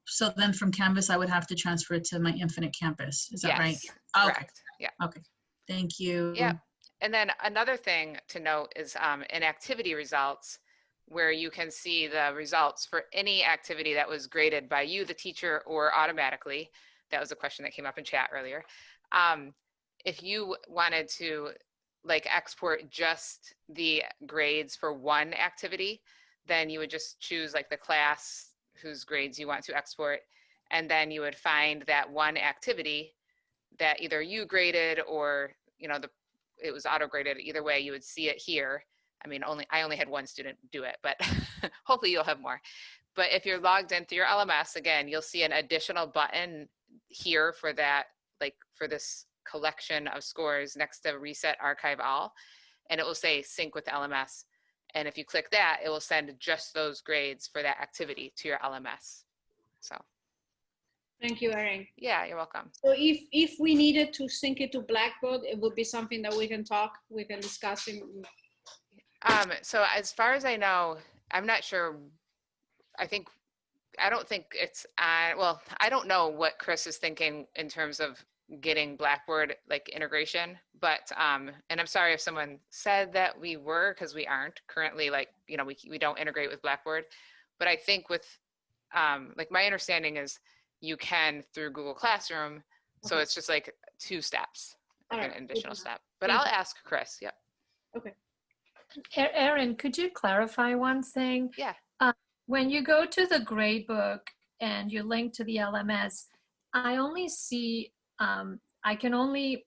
so then from Canvas, I would have to transfer it to my Infinite Campus. Is that right? Correct. Okay. Yeah. Okay. Thank you. Yeah. And then another thing to note is in activity results, where you can see the results for any activity that was graded by you, the teacher, or automatically. That was a question that came up in chat earlier. If you wanted to like export just the grades for one activity, then you would just choose like the class whose grades you want to export, and then you would find that one activity that either you graded or, you know, it was auto graded. Either way, you would see it here. I mean, I only had one student do it, but hopefully you'll have more. But if you're logged into your LMS, again, you'll see an additional button here for that, like for this collection of scores next to Reset Archive All, and it will say sync with LMS. And if you click that, it will send just those grades for that activity to your LMS. So. Thank you, Erin. Yeah, you're welcome. So if we needed to sync it to Blackboard, it would be something that we can discuss. So as far as I know, I'm not sure. I don't think it's well, I don't know what Chris is thinking in terms of getting Blackboard like integration, but and I'm sorry if someone said that we were, because we aren't currently, like, you know, we don't integrate with Blackboard. But I think with like my understanding is you can, through Google Classroom, So it's just like 2 steps, like All right. an additional step. But Thank I'll you. ask Chris. Yep. Okay. Erin, could you clarify one thing? Yeah. When you go to the grade book and you link to the LMS, I only see, I can only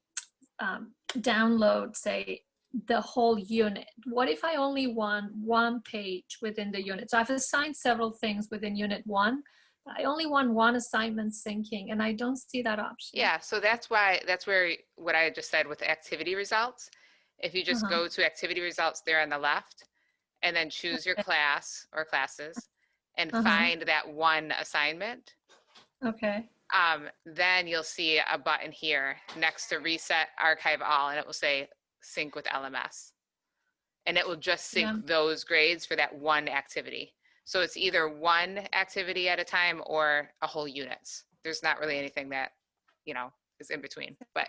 download, say, the whole unit. What if I only want one page within the unit? So I've assigned several things within unit 1. I only want one assignment syncing, and I don't see that option. Yeah, so that's where what I just said with activity results. If you just go to activity results there on the left, and then choose your class or classes, and find that one assignment. Okay. Then you'll see a button here next to Reset Archive All, and it will say Sync with LMS. And it will just sync those grades for that one activity. So it's either one activity at a time or a whole units. There's not really anything that, is in between. But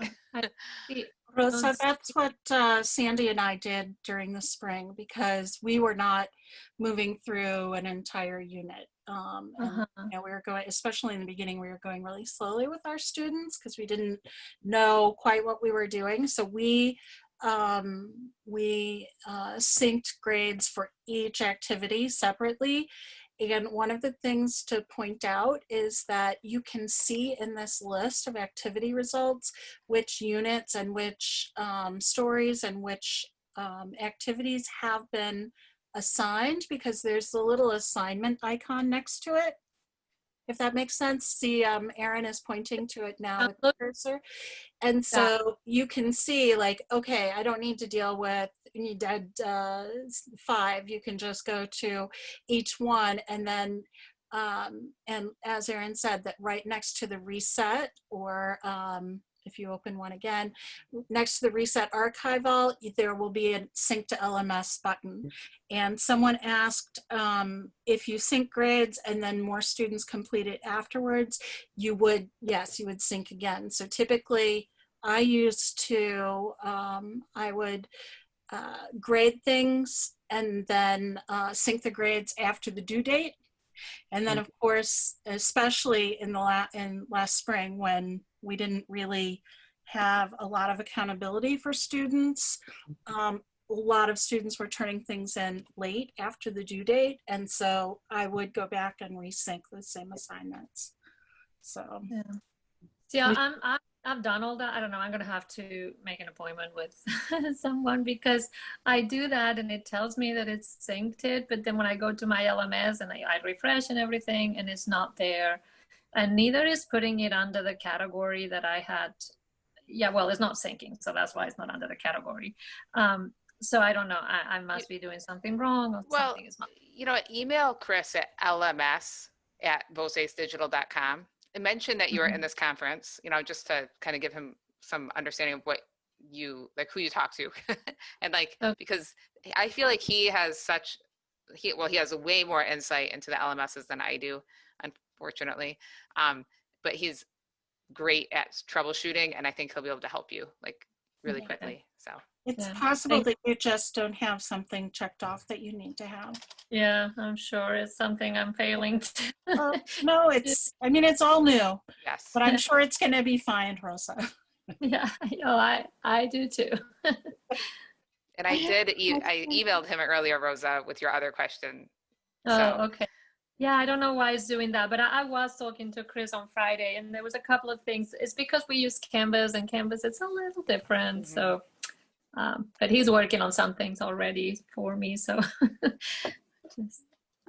Rosa, that's what Sandy and I did during the spring, because we were not moving through an entire unit. And we were going, especially in the beginning, we were going really slowly with our students because we didn't know quite what we were doing. So we synced grades for each activity separately. And one of the things to point out is that you can see in this list of activity results which units and which stories and which activities have been assigned, because there's the little assignment icon next to it, if that makes sense. See, Erin is pointing to it now with the cursor. And so you can see, like, okay, I don't need to deal with, you did 5, you can just go to each one. And then, and as Erin said, that right next to the reset, or if you open one again, next to the Reset Archival, there will be a Sync to LMS button. And someone asked if you sync grades and then more students complete it afterwards, you would, yes, you would sync again. So typically I used to, I would grade things and then sync the grades after the due date. And then, of course, especially in last spring, when we didn't really have a lot of accountability for students, a lot of students were turning things in late after the due date. And so I would go back and resync the same assignments. So yeah, I've done all that. I don't know, I'm gonna have to make an appointment with someone, because I do that and it tells me that it's synced it, but then when I go to my LMS and I refresh and everything, and it's not there, and neither is putting it under the category that I had. Yeah, well, it's not syncing, so that's why it's not under the category. So I don't know, I must be doing something wrong, or something is not. Email Chris at lms@vocesdigital.com and mention that you were in this conference, just to kind of give him some understanding of what you, like, who you talk to. And because I feel like he has he has way more insight into the LMSs than I do, unfortunately. But he's great at troubleshooting, and I think he'll be able to help you really quickly. So it's possible that you just don't have something checked off that you need to have. Yeah, I'm sure it's something I'm failing to. No, it's all new. Yes. But I'm sure it's going to be fine, Rosa. Yeah, I do too. And I emailed him earlier, Rosa, with your other question. Oh, okay. Yeah, I don't know why it's doing that, but I was talking to Chris on Friday, and there was a couple of things. It's because we use Canvas, and Canvas, it's a little different. So, but he's working on some things already for me. So,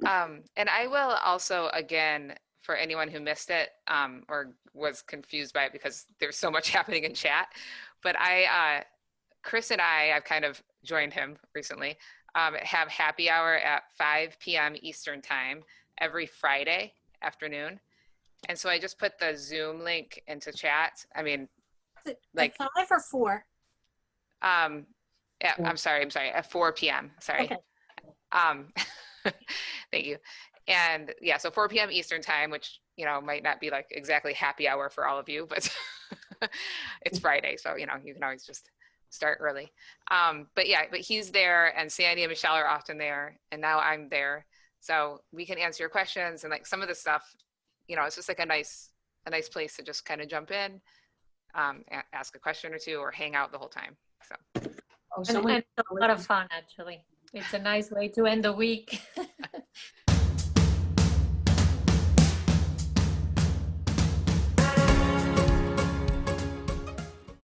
and I will also, again, for anyone who missed it or was confused by it, because there's so much happening in chat, but Chris and I've kind of joined him recently, have happy hour at 5 p.m. Eastern time every Friday afternoon. And so I just put the Zoom link into chat. I mean, like 5 or 4? Yeah, I'm sorry, at 4 p.m. Sorry. Okay. Thank you. And yeah, so 4 p.m. Eastern time, which, might not be like exactly happy hour for all of you, but it's Friday. So, you can always just start early. But he's there, and Sandy and Michelle are often there, and now I'm there. So we can answer your questions, and some of the stuff, it's just like a nice place to just kind of jump in, ask a question or two or hang out the whole time. So. Oh, and it's a lot of fun, actually. It's a nice way to end the week.